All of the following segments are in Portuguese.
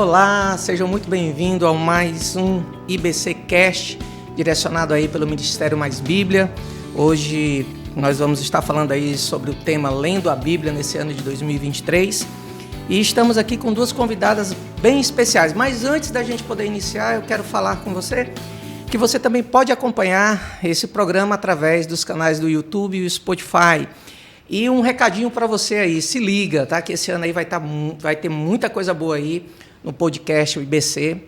Olá, sejam muito bem-vindos a mais um IBC Cast, direcionado aí pelo Ministério Mais Bíblia. Hoje nós vamos estar falando aí sobre o tema Lendo a Bíblia nesse ano de 2023. E estamos aqui com duas convidadas bem especiais. Mas antes da gente poder iniciar, eu quero falar com você que você também pode acompanhar esse programa através dos canais do YouTube e o Spotify. E um recadinho para você aí, se liga, tá? Que esse ano aí vai ter muita coisa boa aí no podcast o IBC,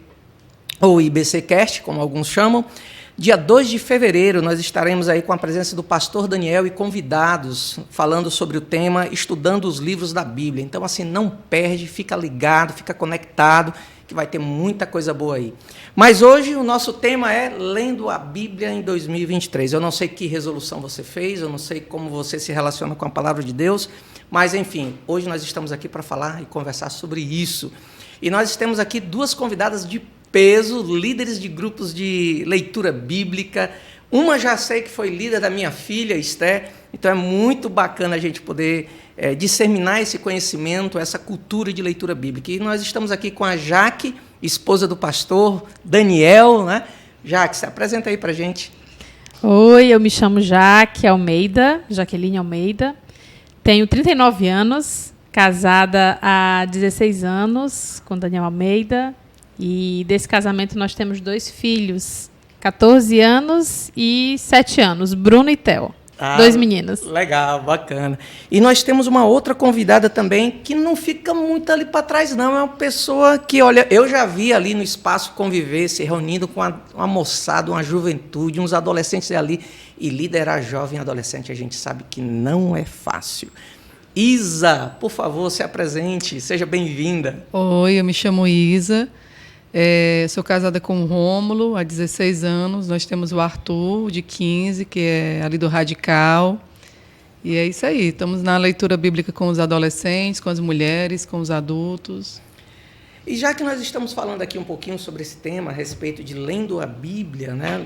ou IBC Cast, como alguns chamam. Dia 2 de fevereiro nós estaremos aí com a presença do pastor Daniel e convidados, falando sobre o tema Estudando os Livros da Bíblia. Então, assim, não perde, fica ligado, fica conectado, que vai ter muita coisa boa aí. Mas hoje o nosso tema é Lendo a Bíblia em 2023. Eu não sei que resolução você fez, eu não sei como você se relaciona com a palavra de Deus, mas, enfim, hoje nós estamos aqui para falar e conversar sobre isso. E nós temos aqui duas convidadas de peso, líderes de grupos de leitura bíblica. Uma já sei que foi líder da minha filha, Esther, então é muito bacana a gente poder disseminar esse conhecimento, essa cultura de leitura bíblica. E nós estamos aqui com a Jaque, esposa do pastor Daniel, né? Jaque, se apresenta aí para a gente. Oi, eu me chamo Jaque Almeida, Jaqueline Almeida, tenho 39 anos, casada há 16 anos com Daniel Almeida, e desse casamento nós temos 2 filhos, 14 anos e 7 anos, Bruno e Theo. 2 meninos. Legal, bacana. E nós temos uma outra convidada também que não fica muito ali para trás, não. É uma pessoa que, olha, eu já vi ali no espaço conviver, se reunindo com uma moçada, uma juventude, uns adolescentes ali. E liderar jovem e adolescente, a gente sabe que não é fácil. Isa, por favor, se apresente, seja bem-vinda. Oi, eu me chamo Isa. Sou casada com o Rômulo há 16 anos. Nós temos o Arthur, de 15, que é ali do Radical. E é isso aí. Estamos na leitura bíblica com os adolescentes, com as mulheres, com os adultos. E já que nós estamos falando aqui um pouquinho sobre esse tema, a respeito de lendo a Bíblia, né,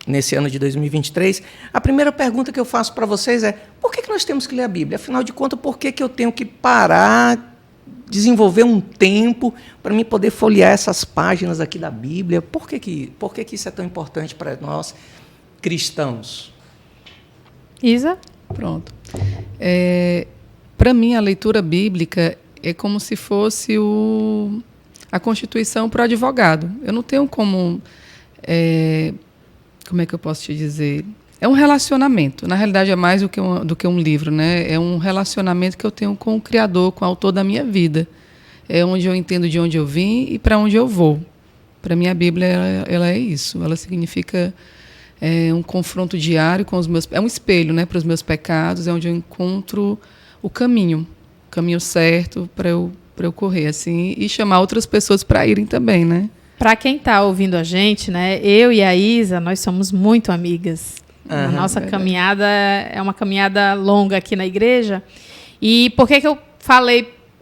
nesse ano de 2023, a primeira pergunta que eu faço para vocês é: por que nós temos que ler a Bíblia? Afinal de contas, por que eu tenho que parar, desenvolver um tempo para mim poder folhear essas páginas aqui da Bíblia? Por que isso é tão importante para nós cristãos? Isa? Pronto. Para mim, a leitura bíblica é como se fosse a Constituição para o advogado. Eu não tenho como é que eu posso te dizer? É um relacionamento. Na realidade, é mais do que um livro, né? É um relacionamento que eu tenho com o Criador, com o autor da minha vida. É onde eu entendo de onde eu vim e para onde eu vou. Para mim, a Bíblia ela é isso. Ela significa um confronto diário com os meus... É um espelho, né, para os meus pecados. É onde eu encontro o caminho certo para eu correr, assim, e chamar outras pessoas para irem também, né? Para quem está ouvindo a gente, né, eu e a Isa, nós somos muito amigas. A nossa caminhada é uma caminhada longa aqui na igreja. E por que eu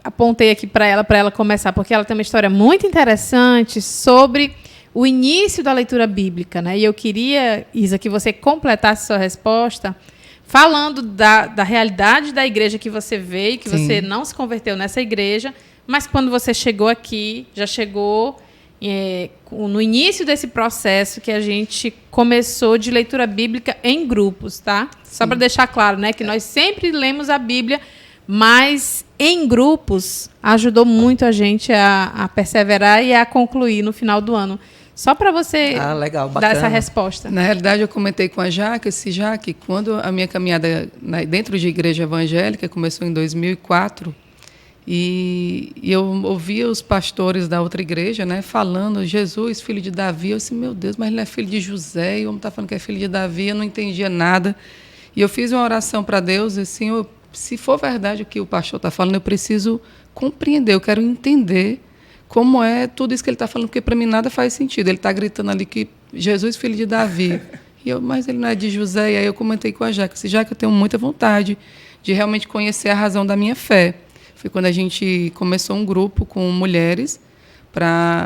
apontei aqui para ela começar? Porque ela tem uma história muito interessante sobre o início da leitura bíblica, né? E eu queria, Isa, que você completasse sua resposta falando da realidade da igreja que você veio, que Sim. Você não se converteu nessa igreja, mas quando você chegou aqui, já chegou no início desse processo que a gente começou de leitura bíblica em grupos, tá? Só para deixar claro, né, que nós sempre lemos a Bíblia, mas em grupos ajudou muito a gente a perseverar e a concluir no final do ano. Só para você legal, dar essa resposta. Na realidade, eu comentei com a Jaque, quando a minha caminhada dentro de igreja evangélica começou em 2004, e eu ouvia os pastores da outra igreja, né, falando Jesus, filho de Davi. Eu disse, meu Deus, mas ele é filho de José, e o homem está falando que é filho de Davi. Eu não entendia nada. E eu fiz uma oração para Deus, assim, se for verdade o que o pastor está falando, eu preciso compreender, eu quero entender como é tudo isso que ele está falando, porque para mim nada faz sentido. Ele está gritando ali que Jesus, filho de Davi. Mas ele não é de José. E aí eu comentei com a Jaque, eu tenho muita vontade de realmente conhecer a razão da minha fé. Foi quando a gente começou um grupo com mulheres,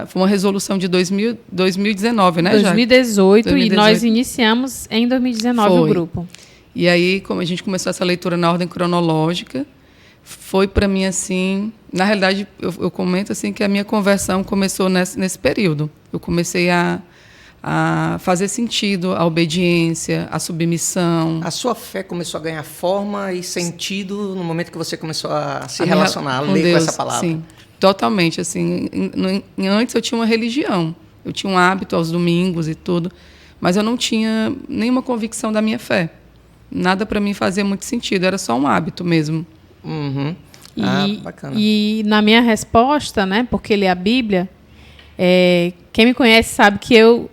foi uma resolução de 2019, né, Jaque? 2018, e nós iniciamos em 2019 o grupo. E aí, como a gente começou essa leitura na ordem cronológica, foi para mim assim, na realidade eu comento assim que a minha conversão começou nesse período. Eu comecei a fazer sentido a obediência, a submissão. A sua fé começou a ganhar forma e sentido no momento que você começou a se relacionar, a ler Deus, com essa palavra. Sim, totalmente. Assim, antes eu tinha uma religião, eu tinha um hábito aos domingos e tudo, mas eu não tinha nenhuma convicção da minha fé. Nada para mim fazia muito sentido, era só um hábito mesmo. Uhum. Bacana. E na minha resposta, né, porque ler a Bíblia, quem me conhece sabe que eu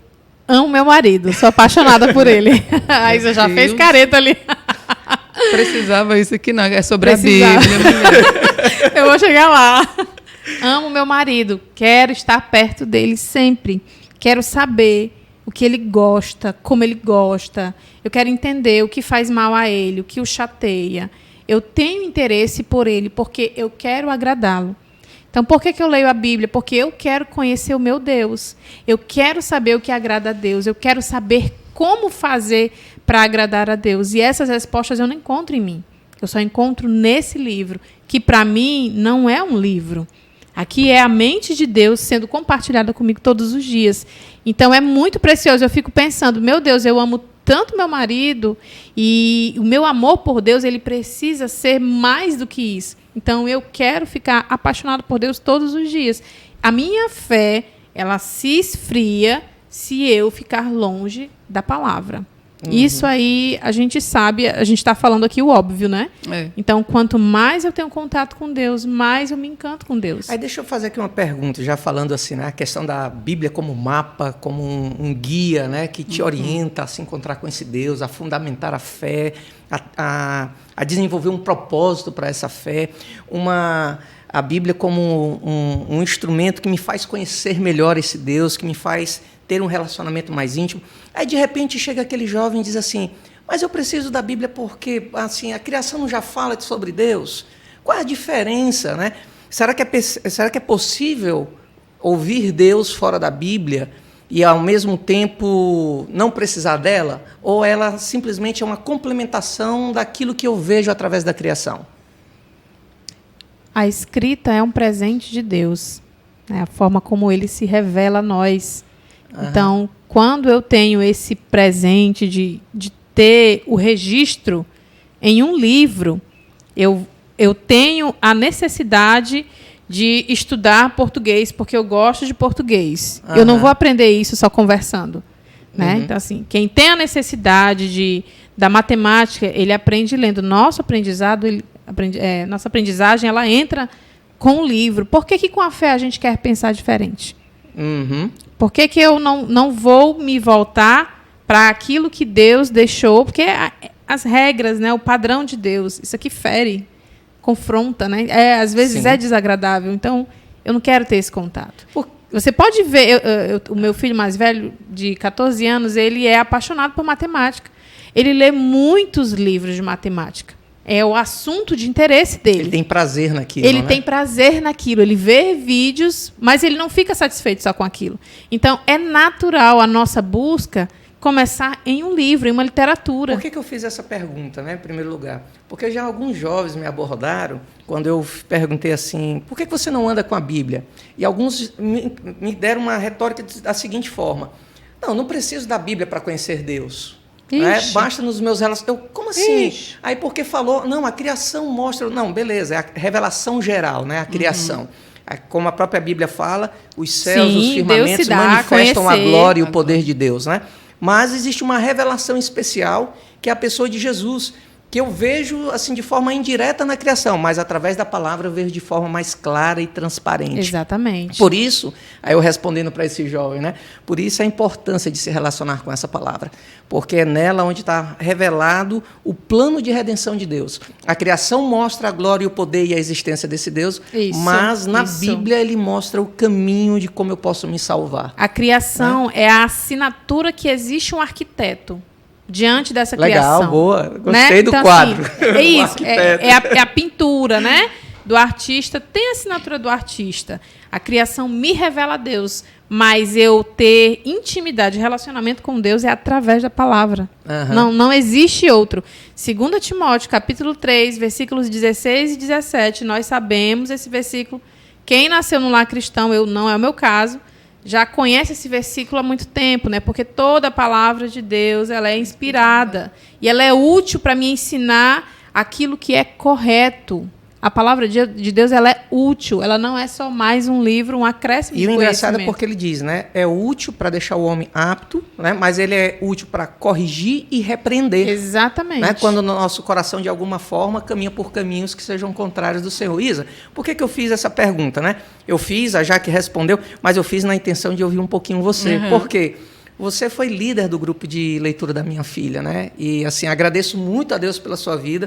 amo meu marido, sou apaixonada por ele. Aí você já fez careta ali. Precisava isso aqui não, é sobre a Bíblia. Eu vou chegar lá. Amo meu marido, quero estar perto dele sempre. Quero saber o que ele gosta, como ele gosta. Eu quero entender o que faz mal a ele, o que o chateia. Eu tenho interesse por ele porque eu quero agradá-lo. Então, por que eu leio a Bíblia? Porque eu quero conhecer o meu Deus. Eu quero saber o que agrada a Deus. Eu quero saber como fazer para agradar a Deus. E essas respostas eu não encontro em mim. Eu só encontro nesse livro, que para mim não é um livro. Aqui é a mente de Deus sendo compartilhada comigo todos os dias. Então, é muito precioso. Eu fico pensando, meu Deus, eu amo tanto meu marido e o meu amor por Deus, ele precisa ser mais do que isso. Então, eu quero ficar apaixonado por Deus todos os dias. A minha fé, ela se esfria se eu ficar longe da palavra. Uhum. Isso aí, a gente sabe, a gente está falando aqui o óbvio, né? Então, quanto mais eu tenho contato com Deus, mais eu me encanto com Deus. Aí deixa eu fazer aqui uma pergunta, já falando assim, né? A questão da Bíblia como mapa, como um guia, né? Que te orienta a se encontrar com esse Deus, a fundamentar a fé, a desenvolver um propósito para essa fé, a Bíblia como um instrumento que me faz conhecer melhor esse Deus, que me faz ter um relacionamento mais íntimo. Aí, de repente, chega aquele jovem e diz assim, mas eu preciso da Bíblia porque assim, a criação não já fala sobre Deus? Qual é a diferença, né? Será que é possível ouvir Deus fora da Bíblia e, ao mesmo tempo, não precisar dela? Ou ela simplesmente é uma complementação daquilo que eu vejo através da criação? A escrita é um presente de Deus, né? A forma como ele se revela a nós. Então, quando eu tenho esse presente de ter o registro em um livro, eu tenho a necessidade de estudar português, porque eu gosto de português. Eu não vou aprender isso só conversando. Né? Então, assim, quem tem a necessidade da matemática, ele aprende lendo. Nossa aprendizagem, ela entra com o livro. Por que com a fé a gente quer pensar diferente? Por que eu não vou me voltar para aquilo que Deus deixou? Porque as regras, né, o padrão de Deus, isso aqui fere, confronta, né? Às vezes é desagradável. Então, eu não quero ter esse contato. Você pode ver, o meu filho mais velho, de 14 anos, ele é apaixonado por matemática. Ele lê muitos livros de matemática. É o assunto de interesse dele. Ele tem prazer naquilo, Ele tem prazer naquilo. Ele vê vídeos, mas ele não fica satisfeito só com aquilo. Então, é natural a nossa busca começar em um livro, em uma literatura. Por que eu fiz essa pergunta, né, em primeiro lugar? Porque já alguns jovens me abordaram quando eu perguntei assim, por que você não anda com a Bíblia? E alguns me deram uma retórica da seguinte forma, não preciso da Bíblia para conhecer Deus. Basta nos meus relacionamentos. Como assim? Aí porque falou, não, a criação mostra. Não, beleza, é a revelação geral, né? A criação. Como a própria Bíblia fala, os céus, os firmamentos manifestam a glória e o poder de Deus, né? Mas existe uma revelação especial, que é a pessoa de Jesus, que eu vejo assim de forma indireta na criação, mas através da palavra eu vejo de forma mais clara e transparente. Exatamente. Por isso, aí eu respondendo para esse jovem, né? Por isso a importância de se relacionar com essa palavra, porque é nela onde está revelado o plano de redenção de Deus. A criação mostra a glória e o poder e a existência desse Deus, mas na Bíblia ele mostra o caminho de como eu posso me salvar. A criação é a assinatura que existe um arquiteto diante dessa criação. Legal, boa. Gostei do então, quadro. Assim, é isso, é a pintura, né, do artista, tem a assinatura do artista. A criação me revela a Deus, mas eu ter intimidade, relacionamento com Deus é através da palavra. Não existe outro. 2 Timóteo, capítulo 3, versículos 16 e 17, nós sabemos esse versículo. Quem nasceu no lar cristão, não é o meu caso, já conhece esse versículo há muito tempo, né? Porque toda a palavra de Deus ela é inspirada e ela é útil para me ensinar aquilo que é correto. A palavra de Deus ela é útil, ela não é só mais um livro, um acréscimo de conhecimento. E o engraçado é porque ele diz, né? É útil para deixar o homem apto, né? Mas ele é útil para corrigir e repreender. Exatamente. Né? Quando o nosso coração, de alguma forma, caminha por caminhos que sejam contrários do Senhor. Isa, por que eu fiz essa pergunta, né? Eu fiz, a Jaque respondeu, mas eu fiz na intenção de ouvir um pouquinho você. Por quê? Você foi líder do grupo de leitura da minha filha, né? E, assim, agradeço muito a Deus pela sua vida,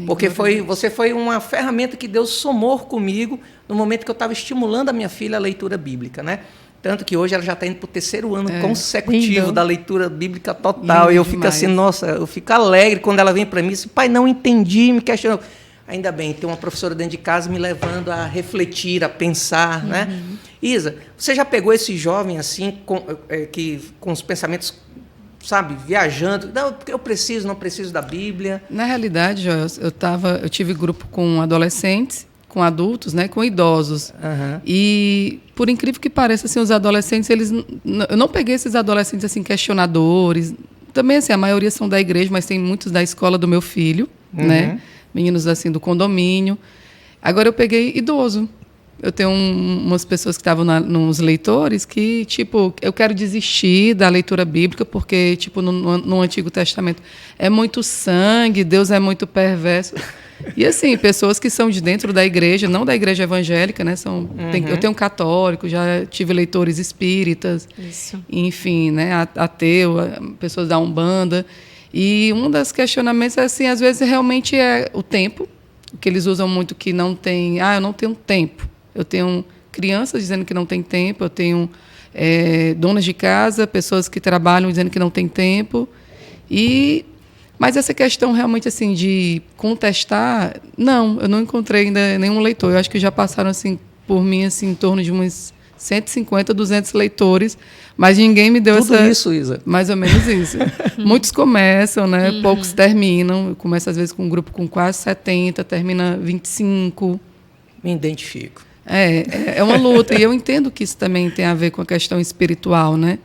porque você foi uma ferramenta que Deus somou comigo no momento que eu estava estimulando a minha filha a leitura bíblica, né? Tanto que hoje ela já está indo para o 3º ano consecutivo da leitura bíblica total. E eu fico assim, nossa, eu fico alegre quando ela vem para mim e diz, pai, não entendi, me questionou. Ainda bem, tem uma professora dentro de casa me levando a refletir, a pensar, né? Isa, você já pegou esse jovem assim, com os pensamentos, sabe, viajando? Não, eu preciso, não preciso da Bíblia. Na realidade, Joel, eu tive grupo com adolescentes, com adultos, né, com idosos. E, por incrível que pareça, assim, os adolescentes, eu não peguei esses adolescentes assim, questionadores. Também, assim, a maioria são da igreja, mas tem muitos da escola do meu filho, né? Meninos assim do condomínio. Agora eu peguei idoso. Eu tenho umas pessoas que estavam nos leitores que, tipo, eu quero desistir da leitura bíblica porque, tipo, no Antigo Testamento é muito sangue, Deus é muito perverso. E, assim, pessoas que são de dentro da igreja, não da igreja evangélica, né? Eu tenho um católico, já tive leitores espíritas, enfim, né? Ateu, pessoas da Umbanda. E um dos questionamentos, assim, às vezes realmente é o tempo, que eles usam muito que não tem... eu não tenho tempo. Eu tenho crianças dizendo que não tem tempo, eu tenho donas de casa, pessoas que trabalham dizendo que não tem tempo. Mas essa questão realmente assim, de contestar, não, eu não encontrei ainda nenhum leitor. Eu acho que já passaram assim, por mim assim, em torno de uns 150, 200 leitores, mas ninguém me deu Tudo isso, Isa? Mais ou menos isso. Muitos começam, né? Poucos terminam. Eu começo, às vezes, com um grupo com quase 70, termina 25. Me identifico. É uma luta. E eu entendo que isso também tem a ver com a questão espiritual, né?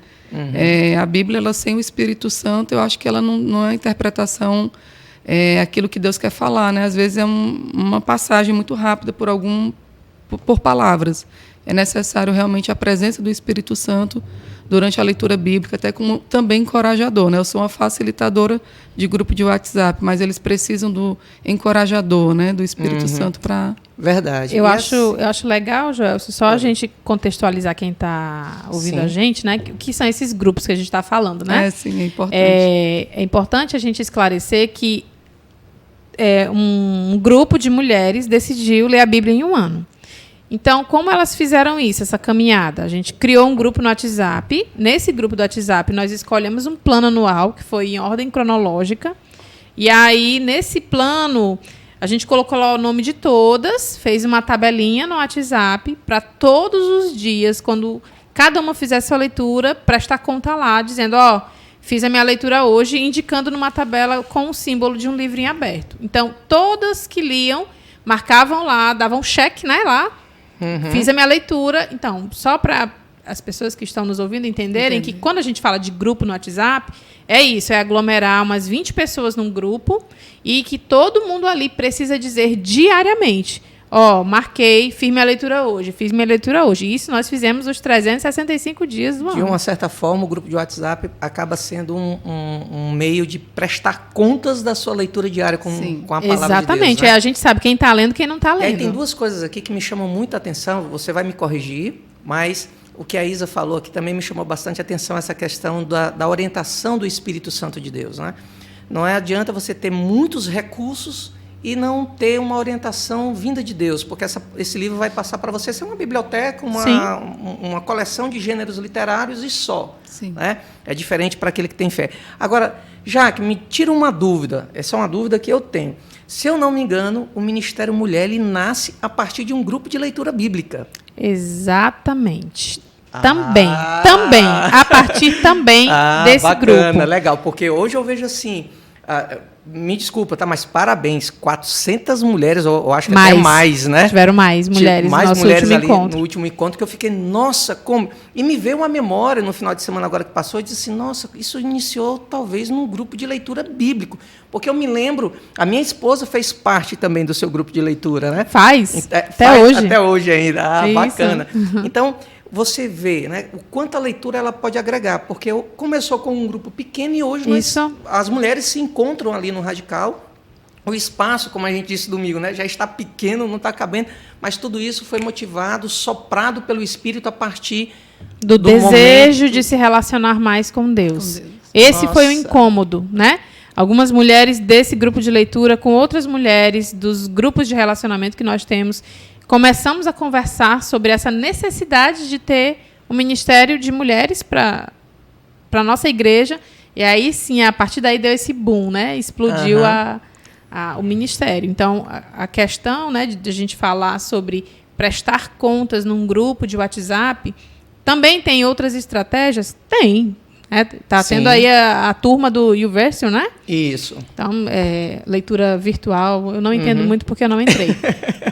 A Bíblia, ela sem o Espírito Santo, eu acho que ela não é interpretação aquilo que Deus quer falar, né? Às vezes é uma passagem muito rápida por palavras. É necessário realmente a presença do Espírito Santo durante a leitura bíblica, até como também encorajador, né? Eu sou uma facilitadora de grupo de WhatsApp, mas eles precisam do encorajador, né? Do Espírito Santo para... Verdade. Eu acho legal, Joel, só a gente contextualizar quem está ouvindo a gente, né? Que são esses grupos que a gente está falando, né? Sim, é importante. É importante a gente esclarecer que um grupo de mulheres decidiu ler a Bíblia em um ano. Então, como elas fizeram isso, essa caminhada? A gente criou um grupo no WhatsApp. Nesse grupo do WhatsApp, nós escolhemos um plano anual, que foi em ordem cronológica. E aí, nesse plano, a gente colocou lá o nome de todas, fez uma tabelinha no WhatsApp para todos os dias, quando cada uma fizesse a leitura, prestar conta lá, dizendo, fiz a minha leitura hoje, indicando numa tabela com o símbolo de um livrinho aberto. Então, todas que liam, marcavam lá, davam cheque, né, lá. Fiz a minha leitura. Então, só para as pessoas que estão nos ouvindo entenderem que quando a gente fala de grupo no WhatsApp, é isso, é aglomerar umas 20 pessoas num grupo e que todo mundo ali precisa dizer diariamente, marquei, fiz minha leitura hoje. E isso nós fizemos os 365 dias do ano. De uma certa forma, o grupo de WhatsApp acaba sendo um meio de prestar contas da sua leitura diária com a palavra de Deus. Exatamente. Né? A gente sabe quem está lendo e quem não está lendo. Aí tem duas coisas aqui que me chamam muita atenção. Você vai me corrigir, mas o que a Isa falou aqui também me chamou bastante atenção, essa questão da orientação do Espírito Santo de Deus. Né? Não adianta você ter muitos recursos e não ter uma orientação vinda de Deus, porque esse livro vai passar para você ser uma biblioteca, uma coleção de gêneros literários e só. Né? É diferente para aquele que tem fé. Agora, Jaque, me tira uma dúvida, essa é uma dúvida que eu tenho. Se eu não me engano, o Ministério Mulher ele nasce a partir de um grupo de leitura bíblica. Exatamente. Também, a partir também desse bacana, grupo. Legal, porque hoje eu vejo assim, me desculpa, tá, mas parabéns, 400 mulheres, eu acho que até mais, né? Tiveram mais mulheres mais no nosso mulheres último ali encontro. no último encontro, que eu fiquei, nossa, como... E me veio uma memória no final de semana agora que passou, e disse assim, nossa, isso iniciou talvez num grupo de leitura bíblico, porque eu me lembro, a minha esposa fez parte também do seu grupo de leitura, né? Faz, até hoje. Até hoje ainda, Isso. Bacana. Então, você vê, né, o quanto a leitura ela pode agregar, porque começou com um grupo pequeno e hoje as mulheres se encontram ali no Radical. O espaço, como a gente disse domingo, né, já está pequeno, não está cabendo, mas tudo isso foi motivado, soprado pelo Espírito a partir do desejo de se relacionar mais com Deus. Esse foi o incômodo, né? Algumas mulheres desse grupo de leitura com outras mulheres dos grupos de relacionamento que nós temos, começamos a conversar sobre essa necessidade de ter um ministério de mulheres para a nossa igreja. E aí, sim, a partir daí deu esse boom, né? Explodiu o ministério. Então, a questão, né, de a gente falar sobre prestar contas num grupo de WhatsApp, também tem outras estratégias? Tem. Está tendo aí a turma do YouVersion, né? Isso. Então, leitura virtual, eu não entendo muito porque eu não entrei.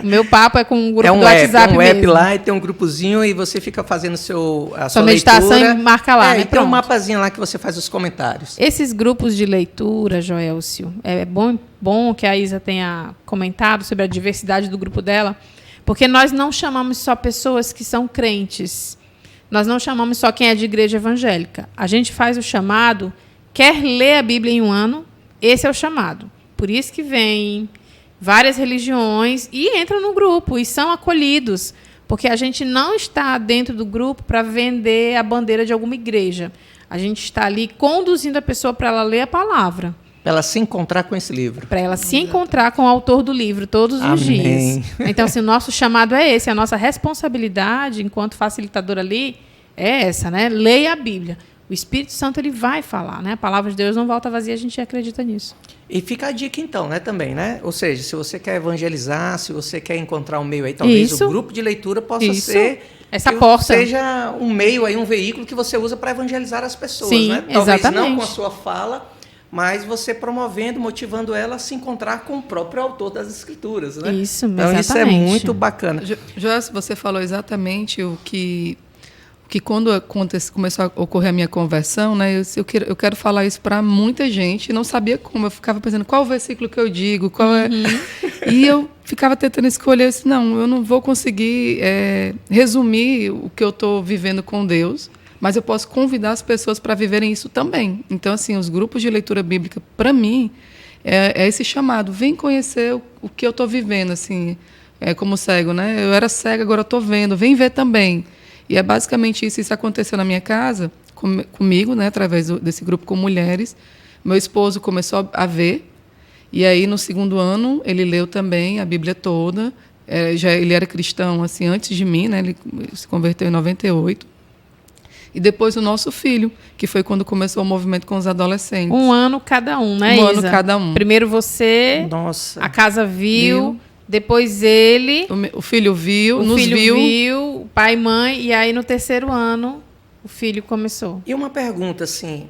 O meu papo é com um grupo do WhatsApp mesmo. mesmo. App lá e tem um grupozinho e você fica fazendo a sua meditação leitura. E marca lá, né? E tem um mapazinho lá que você faz os comentários. Esses grupos de leitura, Joelcio, é bom que a Isa tenha comentado sobre a diversidade do grupo dela, porque nós não chamamos só pessoas que são crentes. Nós não chamamos só quem é de igreja evangélica. A gente faz o chamado, quer ler a Bíblia em um ano, esse é o chamado. Por isso que vem várias religiões e entram no grupo e são acolhidos, porque a gente não está dentro do grupo para vender a bandeira de alguma igreja. A gente está ali conduzindo a pessoa para ela ler a palavra. Para ela se encontrar com esse livro. Para ela se encontrar com o autor do livro todos os dias. Então, assim, o nosso chamado é esse. A nossa responsabilidade, enquanto facilitadora ali, é essa, né? Leia a Bíblia. O Espírito Santo ele vai falar, né? A palavra de Deus não volta vazia, a gente acredita nisso. E fica a dica, então, né, também, né? Ou seja, se você quer evangelizar, se você quer encontrar um meio aí, talvez o grupo de leitura possa ser... Essa porta. Seja um meio aí, um veículo que você usa para evangelizar as pessoas, sim, né? Talvez exatamente. não com a sua fala, mas você promovendo, motivando ela a se encontrar com o próprio autor das Escrituras, né? Isso, então, exatamente. Isso é muito bacana. Joelcio, você falou exatamente o que quando começou a ocorrer a minha conversão, né, eu quero falar isso para muita gente, não sabia como, eu ficava pensando qual o versículo que eu digo, qual é... E eu ficava tentando escolher, eu disse, não, eu não vou conseguir resumir o que eu estou vivendo com Deus, mas eu posso convidar as pessoas para viverem isso também. Então, assim, os grupos de leitura bíblica, para mim, é esse chamado, vem conhecer o que eu estou vivendo, assim, como cego, né? Eu era cega, agora eu estou vendo, vem ver também. E é basicamente isso aconteceu na minha casa, comigo, né, através desse grupo com mulheres. Meu esposo começou a ver, e aí no segundo ano ele leu também a Bíblia toda. Ele era cristão assim, antes de mim, né, ele se converteu em 98. E depois o nosso filho, que foi quando começou o movimento com os adolescentes. Um ano cada um, né, Isa? Um ano cada um. Primeiro você, Nossa. A casa viu. Depois ele... O filho viu, nos viu, o pai e mãe, e aí no terceiro ano o filho começou. E uma pergunta, assim,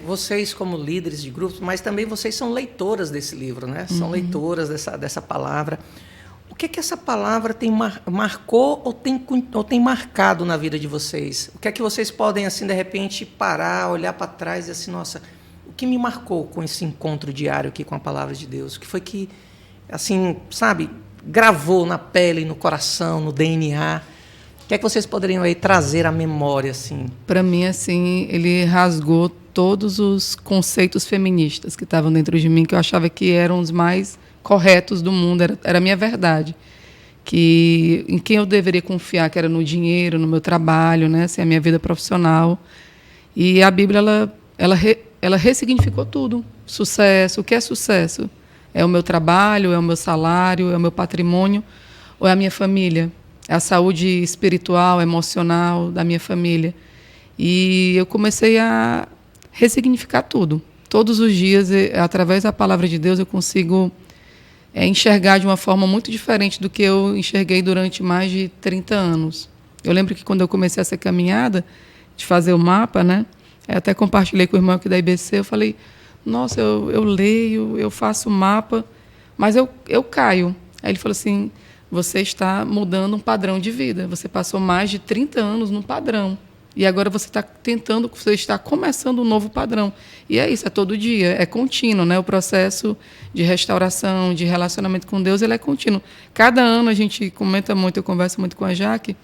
vocês como líderes de grupos, mas também vocês são leitoras desse livro, né? São leitoras dessa palavra. O que essa palavra marcou ou tem marcado na vida de vocês? O que é que vocês podem, assim, de repente, parar, olhar para trás e assim, nossa, o que me marcou com esse encontro diário aqui com a palavra de Deus? O que foi que, assim, sabe, gravou na pele, no coração, no DNA? O que é que vocês poderiam aí trazer à memória, assim? Para mim, assim, ele rasgou todos os conceitos feministas que estavam dentro de mim, que eu achava que eram os mais corretos do mundo, era a minha verdade. Em quem eu deveria confiar, que era no dinheiro, no meu trabalho, né, assim, a minha vida profissional. E a Bíblia, ela ressignificou tudo. Sucesso, o que é sucesso? É o meu trabalho, é o meu salário, é o meu patrimônio, ou é a minha família? É a saúde espiritual, emocional da minha família. E eu comecei a ressignificar tudo. Todos os dias, através da palavra de Deus, eu consigo enxergar de uma forma muito diferente do que eu enxerguei durante mais de 30 anos. Eu lembro que quando eu comecei essa caminhada de fazer o mapa, né? Eu até compartilhei com o irmão aqui da IBC, eu falei, nossa, eu leio, eu faço mapa, mas eu caio. Aí ele falou assim, você está mudando um padrão de vida, você passou mais de 30 anos num padrão, e agora você está começando um novo padrão. E é isso, é todo dia, é contínuo, né? O processo de restauração, de relacionamento com Deus, ele é contínuo. Cada ano a gente comenta muito, eu converso muito com a Jaque,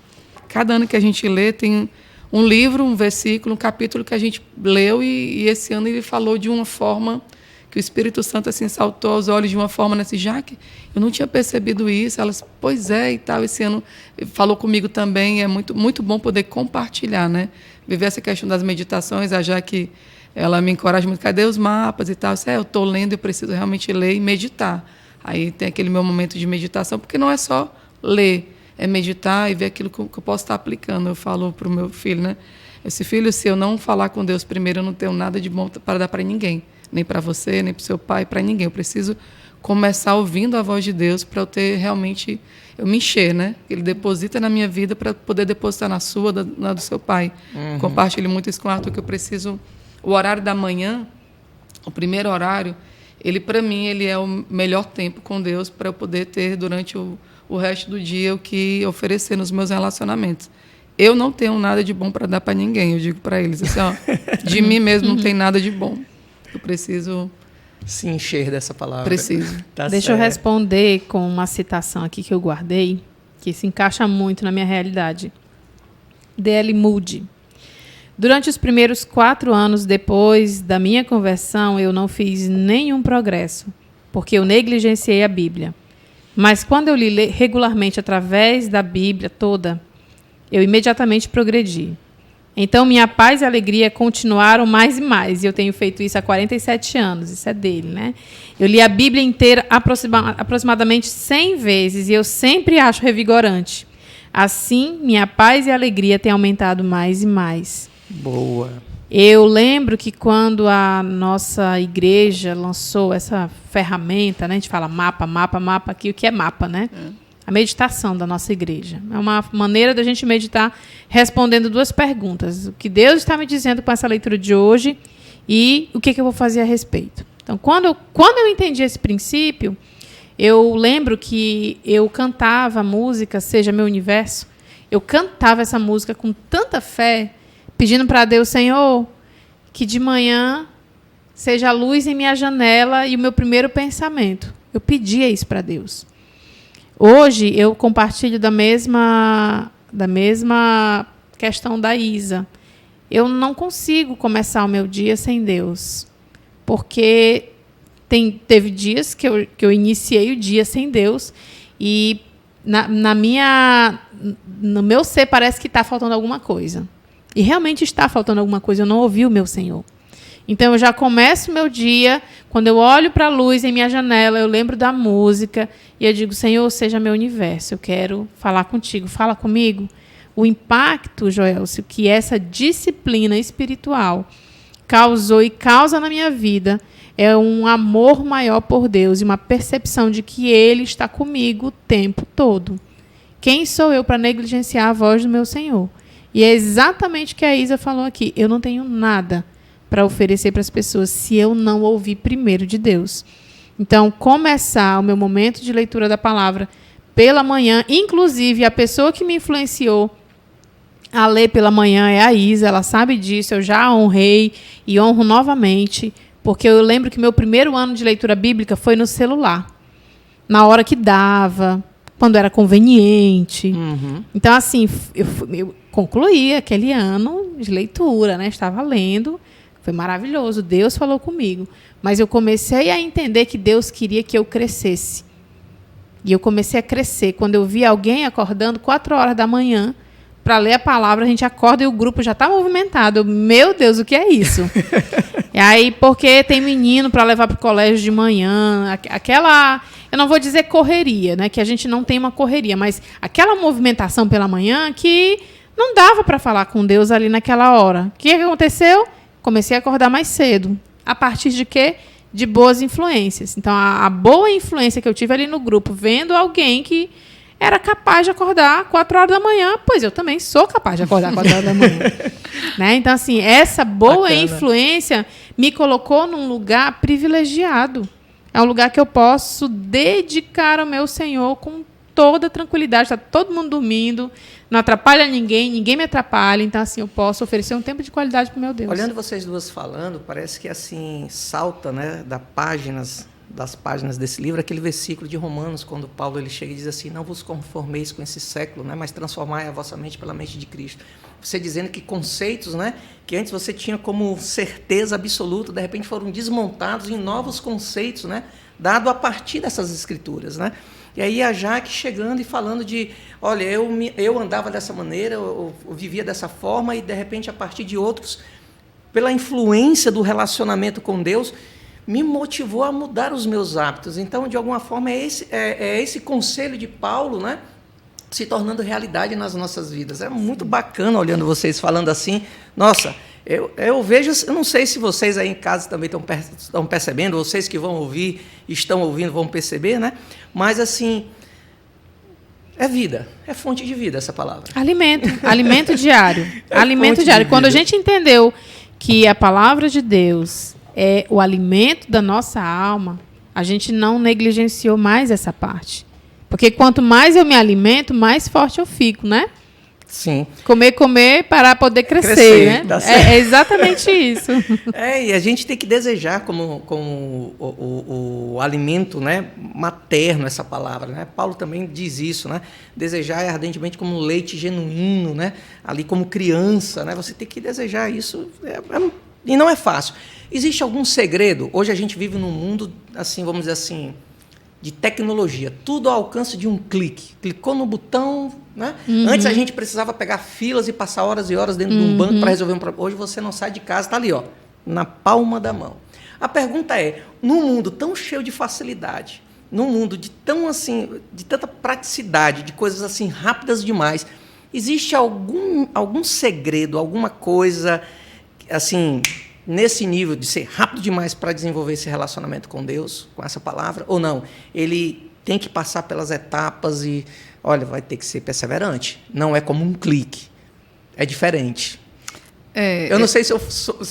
cada ano que a gente lê tem um livro, um versículo, um capítulo que a gente leu e esse ano ele falou de uma forma que o Espírito Santo assim saltou aos olhos de uma forma, né, assim, Jaque, eu não tinha percebido isso. Elas, pois é, e tal, esse ano falou comigo também, é muito, muito bom poder compartilhar, né? Viver essa questão das meditações, a Jaque, ela me encoraja muito, cadê os mapas e tal? Eu estou lendo, eu preciso realmente ler e meditar. Aí tem aquele meu momento de meditação, porque não é só ler, é meditar e ver aquilo que eu posso estar aplicando. Eu falo para o meu filho, né? Esse filho, se eu não falar com Deus primeiro, eu não tenho nada de bom para dar para ninguém. Nem para você, nem para o seu pai, para ninguém. Eu preciso começar ouvindo a voz de Deus para eu ter realmente... Eu me encher, né? Ele deposita na minha vida para poder depositar na sua, na do seu pai. Compartilho muito isso com o Arthur, que eu preciso... O horário da manhã, o primeiro horário, ele, para mim, ele é o melhor tempo com Deus para eu poder ter, durante o resto do dia, o que oferecer nos meus relacionamentos. Eu não tenho nada de bom para dar para ninguém, eu digo para eles assim, ó, de mim mesmo não tem nada de bom. Eu preciso se encher dessa palavra. Preciso. Tá. Deixa eu responder com uma citação aqui que eu guardei, que se encaixa muito na minha realidade. D.L. Moody. Durante os primeiros 4 anos depois da minha conversão, eu não fiz nenhum progresso, porque eu negligenciei a Bíblia. Mas quando eu li regularmente através da Bíblia toda, eu imediatamente progredi. Então, minha paz e alegria continuaram mais e mais. E eu tenho feito isso há 47 anos. Isso é dele, né? Eu li a Bíblia inteira aproximadamente 100 vezes e eu sempre acho revigorante. Assim, minha paz e alegria têm aumentado mais e mais. Boa. Eu lembro que quando a nossa igreja lançou essa ferramenta, né? A gente fala mapa aqui. O que é mapa, né? A meditação da nossa igreja. É uma maneira da gente meditar respondendo 2 perguntas. O que Deus está me dizendo com essa leitura de hoje e o que eu vou fazer a respeito. Então, quando eu entendi esse princípio, eu lembro que eu cantava a música Seja Meu Universo. Eu cantava essa música com tanta fé, pedindo para Deus, Senhor, que de manhã seja a luz em minha janela e o meu primeiro pensamento. Eu pedia isso para Deus. Hoje, eu compartilho da mesma questão da Isa. Eu não consigo começar o meu dia sem Deus, porque teve dias que eu iniciei o dia sem Deus e no meu ser parece que está faltando alguma coisa. E realmente está faltando alguma coisa, eu não ouvi o meu Senhor. Então, eu já começo o meu dia, quando eu olho para a luz em minha janela, eu lembro da música e eu digo, Senhor, seja meu universo, eu quero falar contigo, fala comigo. O impacto, Joelcio, que essa disciplina espiritual causou e causa na minha vida é um amor maior por Deus e uma percepção de que Ele está comigo o tempo todo. Quem sou eu para negligenciar a voz do meu Senhor? E é exatamente o que a Isa falou aqui. Eu não tenho nada para oferecer para as pessoas se eu não ouvir primeiro de Deus. Então, começar o meu momento de leitura da palavra pela manhã, inclusive a pessoa que me influenciou a ler pela manhã é a Isa, ela sabe disso, eu já a honrei e honro novamente, porque eu lembro que meu primeiro ano de leitura bíblica foi no celular, na hora que dava, quando era conveniente. Então, assim, eu concluí aquele ano de leitura, né? Estava lendo, foi maravilhoso, Deus falou comigo. Mas eu comecei a entender que Deus queria que eu crescesse. E eu comecei a crescer. Quando eu vi alguém acordando 4 horas da manhã para ler a palavra, a gente acorda e o grupo já está movimentado. Meu Deus, o que é isso? E aí, porque tem menino para levar para o colégio de manhã, aquela... Eu não vou dizer correria, né? Que a gente não tem uma correria, mas aquela movimentação pela manhã que não dava para falar com Deus ali naquela hora. O que aconteceu? Comecei a acordar mais cedo. A partir de quê? De boas influências. Então, a boa influência que eu tive ali no grupo, vendo alguém que era capaz de acordar 4 horas da manhã, pois eu também sou capaz de acordar 4 horas da manhã. Né? Então, assim, essa boa Bacana. influência me colocou num lugar privilegiado. É um lugar que eu posso dedicar ao meu Senhor com toda tranquilidade. Está todo mundo dormindo, não atrapalha ninguém, ninguém me atrapalha. Então, assim, eu posso oferecer um tempo de qualidade para o meu Deus. Olhando vocês duas falando, parece que assim salta, né, das páginas desse livro, aquele versículo de Romanos, quando Paulo ele chega e diz assim: não vos conformeis com esse século, né, mas transformai a vossa mente pela mente de Cristo. Você dizendo que conceitos, né, que antes você tinha como certeza absoluta, de repente foram desmontados em novos conceitos, né, dado a partir dessas escrituras, né? E aí a Jaque chegando e falando de, olha, eu andava dessa maneira, eu vivia dessa forma, e de repente a partir de outros, pela influência do relacionamento com Deus, me motivou a mudar os meus hábitos. Então, de alguma forma, é esse conselho de Paulo, né, se tornando realidade nas nossas vidas. É muito bacana olhando vocês falando assim. Nossa, eu vejo, eu não sei se vocês aí em casa também estão percebendo, vocês que vão ouvir, estão ouvindo, vão perceber, né? Mas, assim, é vida, é fonte de vida essa palavra. Alimento diário. Alimento diário. Quando a gente entendeu que a palavra de Deus é o alimento da nossa alma, a gente não negligenciou mais essa parte. Porque quanto mais eu me alimento, mais forte eu fico, né? Sim. Comer para poder crescer, né? Dá certo. É exatamente isso. E a gente tem que desejar como o alimento, né, materno, essa palavra, né? Paulo também diz isso, né? Desejar ardentemente como leite genuíno, né? Ali como criança, né? Você tem que desejar isso, e não é fácil. Existe algum segredo? Hoje a gente vive num mundo, assim, vamos dizer assim, de tecnologia, tudo ao alcance de um clique. Clicou no botão, né? Antes a gente precisava pegar filas e passar horas e horas dentro de um banco para resolver um problema. Hoje você não sai de casa, está ali, ó, na palma da mão. A pergunta é, num mundo tão cheio de facilidade, num mundo de tanta praticidade, de coisas assim rápidas demais, existe algum segredo, alguma coisa assim nesse nível de ser rápido demais para desenvolver esse relacionamento com Deus, com essa palavra, ou não? Ele tem que passar pelas etapas e, olha, vai ter que ser perseverante. Não é como um clique. É diferente. Eu não sei se eu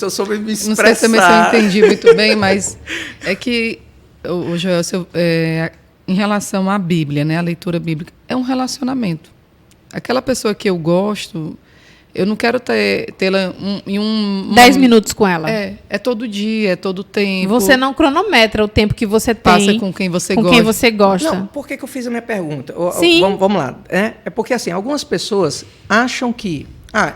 soube me expressar. Não sei também se eu entendi muito bem, mas é que, Joel, em relação à Bíblia, né, a leitura bíblica, é um relacionamento. Aquela pessoa que eu gosto, eu não quero tê-la em 10 minutos com ela. É todo dia, é todo tempo. Você não cronometra o tempo que você tem. Passa com quem você gosta. Com quem você gosta. Não, por que eu fiz a minha pergunta? Sim. Vamos lá. É porque, assim, algumas pessoas acham que...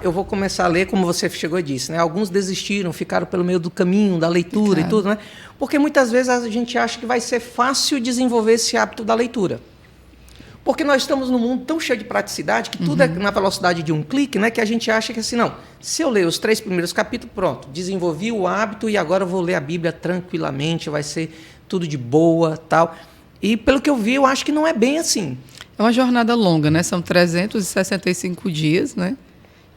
eu vou começar a ler, como você chegou e disse, né? Alguns desistiram, ficaram pelo meio do caminho, da leitura e tudo, né? Porque muitas vezes a gente acha que vai ser fácil desenvolver esse hábito da leitura. Porque nós estamos num mundo tão cheio de praticidade, que tudo é na velocidade de um clique, né? Que a gente acha que assim, não, se eu ler os 3 primeiros capítulos, pronto, desenvolvi o hábito e agora eu vou ler a Bíblia tranquilamente, vai ser tudo de boa, tal. E pelo que eu vi, eu acho que não é bem assim. É uma jornada longa, né? São 365 dias, né?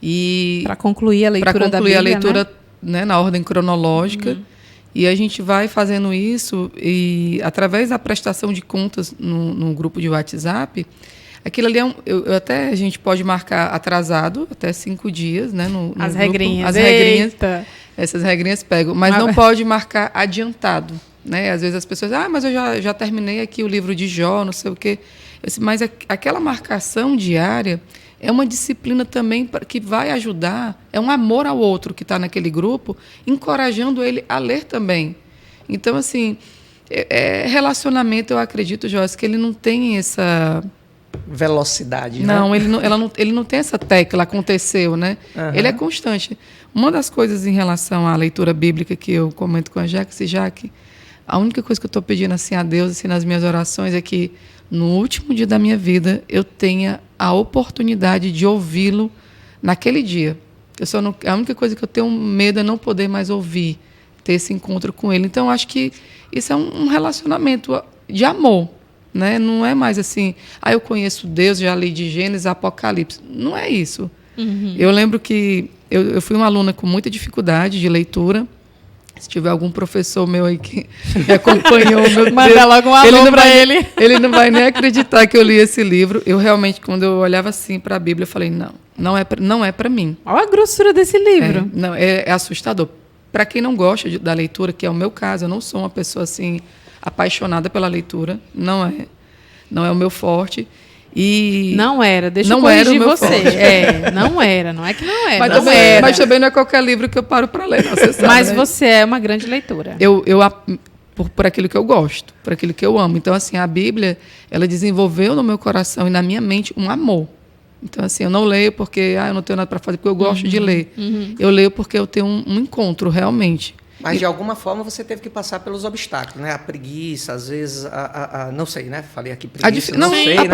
E para concluir a leitura da Bíblia, a leitura, né, na ordem cronológica. E a gente vai fazendo isso e através da prestação de contas no grupo de WhatsApp, aquilo ali a gente pode marcar atrasado até 5 dias, né? As grupo. regrinhas. As regrinhas. Essas regrinhas pegam, mas não pode marcar adiantado, né? Às vezes as pessoas, mas eu já terminei aqui o livro de Jó, não sei o quê. Mas aquela marcação diária é uma disciplina também que vai ajudar, é um amor ao outro que está naquele grupo, encorajando ele a ler também. Então, assim, relacionamento, eu acredito, Joyce, que ele não tem essa... velocidade, não, né? Ele não tem essa tecla, aconteceu, né? Ele é constante. Uma das coisas em relação à leitura bíblica que eu comento com a Jaque, a única coisa que eu estou pedindo assim, a Deus assim, nas minhas orações é que no último dia da minha vida eu tenha a oportunidade de ouvi-lo naquele dia. A única coisa que eu tenho medo é não poder mais ouvir, ter esse encontro com ele. Então, eu acho que isso é um relacionamento de amor, né? Não é mais assim, eu conheço Deus, já li de Gênesis, Apocalipse. Não é isso. Eu lembro que eu fui uma aluna com muita dificuldade de leitura Se tiver algum professor meu aí que me acompanhou, manda logo um alô para ele. Ele não vai nem acreditar que eu li esse livro. Eu realmente, quando eu olhava assim para a Bíblia, eu falei, não é para mim. Olha a grossura desse livro. É assustador. Para quem não gosta da leitura, que é o meu caso, eu não sou uma pessoa assim apaixonada pela leitura, não é o meu forte. E não era, deixa eu corrigir você. Não era, não é que não era. Mas também não é qualquer livro que eu paro para ler, não, você sabe. Mas você é uma grande leitora. Por aquilo que eu gosto, por aquilo que eu amo. Então, assim, a Bíblia, ela desenvolveu no meu coração e na minha mente um amor. Então, assim, eu não leio porque eu não tenho nada para fazer, porque eu gosto de ler. Eu leio porque eu tenho um encontro, realmente. Mas, de alguma forma, você teve que passar pelos obstáculos, né? A preguiça, às vezes, não sei, né? Falei aqui preguiça, não sei, né?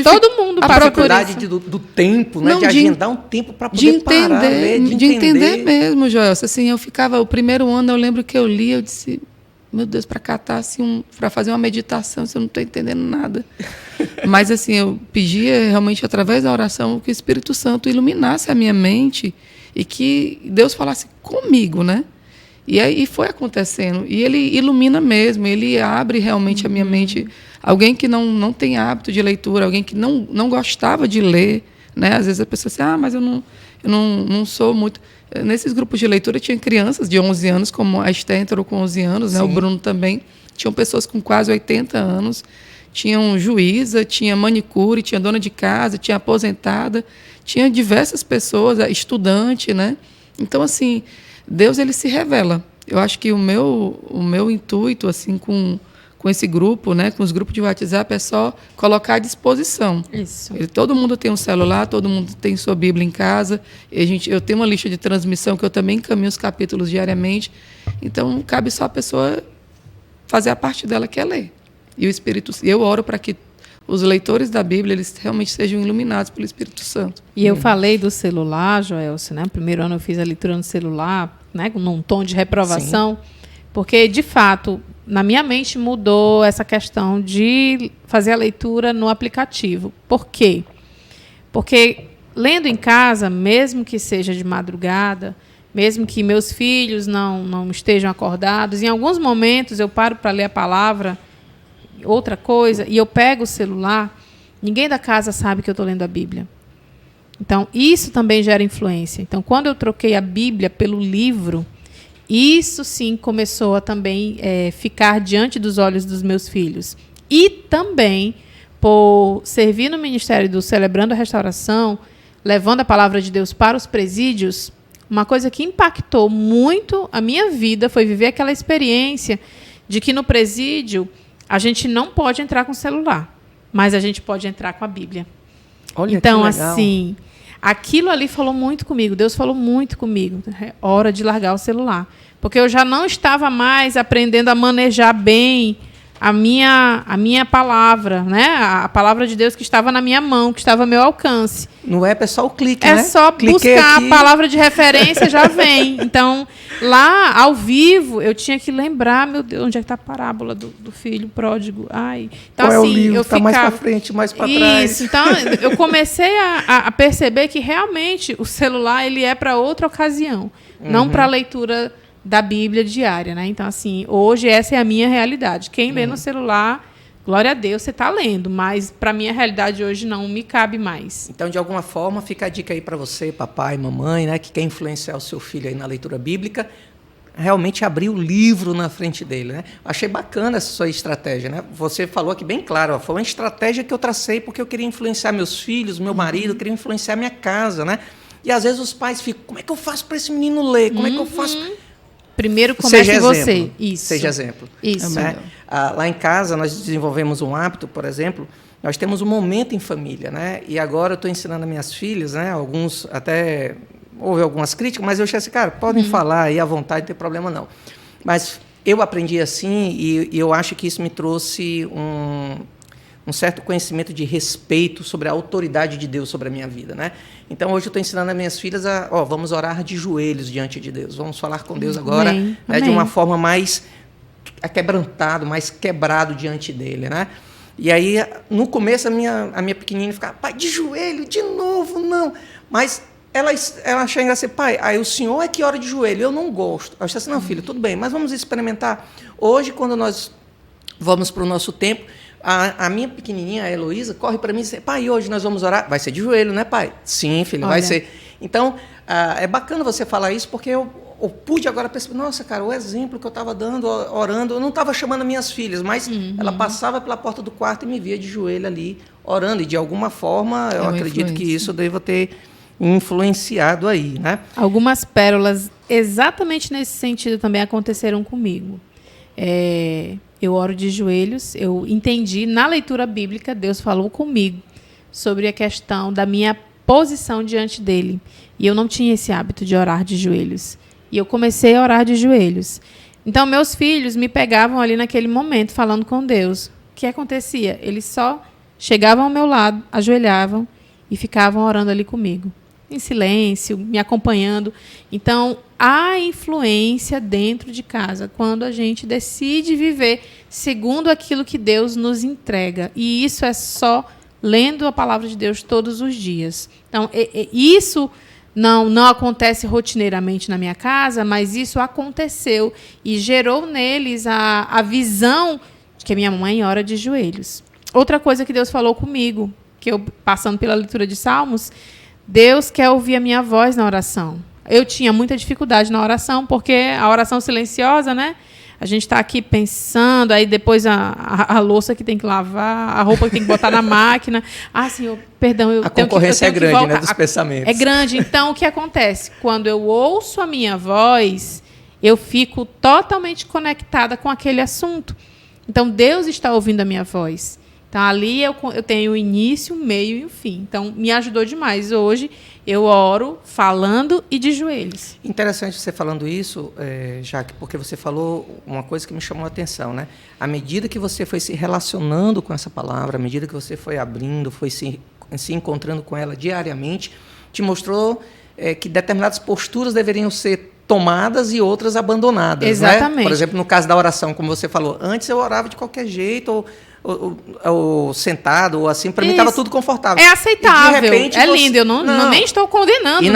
Todo mundo passa por isso. A dificuldade do tempo, né? De agendar um tempo para poder parar, ler, de entender mesmo, Joelson. Assim, eu ficava, o primeiro ano, eu lembro que eu li, eu disse, meu Deus, para catar, assim, para fazer uma meditação, eu não estou entendendo nada. Mas, assim, eu pedia realmente, através da oração, que o Espírito Santo iluminasse a minha mente e que Deus falasse comigo, né? E aí foi acontecendo. E ele ilumina mesmo, ele abre realmente a minha mente. Alguém que não tem hábito de leitura, alguém que não gostava de ler, né? Às vezes a pessoa diz, mas eu não sou muito... Nesses grupos de leitura tinha crianças de 11 anos, como a Esther entrou com 11 anos, né? O Bruno também. Tinham pessoas com quase 80 anos. Tinham juíza, tinha manicure, tinha dona de casa, tinha aposentada. Tinha diversas pessoas, estudante, né? Então, assim... Deus, ele se revela. Eu acho que o meu intuito, assim, com esse grupo, né, com os grupos de WhatsApp, é só colocar à disposição. Isso. Todo mundo tem um celular, todo mundo tem sua Bíblia em casa. Eu tenho uma lista de transmissão que eu também encaminho os capítulos diariamente. Então, cabe só a pessoa fazer a parte dela, que é ler. E o Espírito, eu oro para que os leitores da Bíblia, eles realmente sejam iluminados pelo Espírito Santo. E eu falei do celular, Joelson, né? Primeiro ano eu fiz a leitura no celular, né? Num tom de reprovação, porque, de fato, na minha mente mudou essa questão de fazer a leitura no aplicativo. Por quê? Porque lendo em casa, mesmo que seja de madrugada, mesmo que meus filhos não estejam acordados, em alguns momentos eu paro para ler a palavra, outra coisa, e eu pego o celular, ninguém da casa sabe que eu estou lendo a Bíblia. Então, isso também gera influência. Então, quando eu troquei a Bíblia pelo livro, isso sim começou a também ficar diante dos olhos dos meus filhos. E também, por servir no ministério do Celebrando a Restauração, levando a palavra de Deus para os presídios, uma coisa que impactou muito a minha vida foi viver aquela experiência de que no presídio a gente não pode entrar com o celular, mas a gente pode entrar com a Bíblia. Olha, então, que legal. assim, aquilo ali falou muito comigo. Deus falou muito comigo. É hora de largar o celular. Porque eu já não estava mais aprendendo a manejar bem a minha palavra, né? A palavra de Deus que estava na minha mão, que estava ao meu alcance. No app é só o clique, né? É só Cliquei buscar aqui. A palavra de referência, já vem. Então, lá, ao vivo, eu tinha que lembrar, meu Deus, onde é que está a parábola do filho pródigo? Ai. Então, qual assim, é o livro? eu Está mais para frente, mais para trás. Isso. Então, eu comecei a perceber que, realmente, o celular ele é para outra ocasião, não para a leitura da Bíblia diária, né? Então, assim, hoje essa é a minha realidade. Quem lê no celular, glória a Deus, você está lendo, mas para mim a realidade hoje não me cabe mais. Então, de alguma forma, fica a dica aí para você, papai, mamãe, né, que quer influenciar o seu filho aí na leitura bíblica, realmente abrir o livro na frente dele, né? Achei bacana essa sua estratégia, né? Você falou aqui bem claro, ó, foi uma estratégia que eu tracei porque eu queria influenciar meus filhos, meu marido, eu queria influenciar minha casa, né? E às vezes os pais ficam, como é que eu faço para esse menino ler? Como é que eu faço? Primeiro comece em você. Exemplo. Isso. Seja exemplo. Isso. Né? Lá em casa, nós desenvolvemos um hábito, por exemplo, nós temos um momento em família, né? E agora eu estou ensinando as minhas filhas, né? Alguns até houve algumas críticas, mas eu achei assim, cara, podem falar aí à vontade, não tem problema não. Mas eu aprendi assim e eu acho que isso me trouxe um certo conhecimento de respeito sobre a autoridade de Deus sobre a minha vida, né? Então, hoje eu estou ensinando as minhas filhas vamos orar de joelhos diante de Deus, vamos falar com Deus agora, né, de uma forma mais aquebrantado, mais quebrado diante dele, né? E aí, no começo, a minha pequenininha ficava, pai, de joelho, de novo, não. Mas ela achou engraçado, pai, aí o senhor é que ora de joelho, eu não gosto. Eu disse assim, não, filho, tudo bem, mas vamos experimentar. Hoje, quando nós vamos para o nosso tempo, a minha pequenininha, a Heloísa, corre para mim e diz, pai, hoje nós vamos orar? Vai ser de joelho, né, pai? Sim, filho, vai ser. Então, é bacana você falar isso, porque eu pude agora perceber, nossa, cara, o exemplo que eu estava dando, orando, eu não estava chamando minhas filhas, mas ela passava pela porta do quarto e me via de joelho ali, orando, e de alguma forma, eu acredito que isso deva ter influenciado aí, né? Algumas pérolas exatamente nesse sentido também aconteceram comigo. Eu oro de joelhos, eu entendi, na leitura bíblica, Deus falou comigo sobre a questão da minha posição diante dele. E eu não tinha esse hábito de orar de joelhos. E eu comecei a orar de joelhos. Então, meus filhos me pegavam ali naquele momento, falando com Deus. O que acontecia? Eles só chegavam ao meu lado, ajoelhavam e ficavam orando ali comigo, em silêncio, me acompanhando. Então, há influência dentro de casa quando a gente decide viver segundo aquilo que Deus nos entrega. E isso é só lendo a palavra de Deus todos os dias. Então, isso não acontece rotineiramente na minha casa, mas isso aconteceu e gerou neles a visão de que a minha mãe ora de joelhos. Outra coisa que Deus falou comigo, que eu, passando pela leitura de Salmos, Deus quer ouvir a minha voz na oração. Eu tinha muita dificuldade na oração, porque a oração silenciosa, né? A gente está aqui pensando, aí depois a louça que tem que lavar, a roupa que tem que botar na máquina. Ah, Senhor, perdão, eu a tenho que concorrência é grande, voltar. Né, dos pensamentos. É grande. Então, o que acontece? Quando eu ouço a minha voz, eu fico totalmente conectada com aquele assunto. Então, Deus está ouvindo a minha voz. Então, ali eu tenho o início, o meio e o fim. Então, me ajudou demais. Hoje, eu oro falando e de joelhos. Interessante você falando isso, Jaque, porque você falou uma coisa que me chamou a atenção, né? À medida que você foi se relacionando com essa palavra, à medida que você foi abrindo, foi se encontrando com ela diariamente, te mostrou que determinadas posturas deveriam ser tomadas e outras abandonadas. Exatamente. Né? Por exemplo, no caso da oração, como você falou, antes eu orava de qualquer jeito, ou sentado, ou assim, para mim estava tudo confortável. É aceitável, de repente, lindo, eu nem estou condenando, e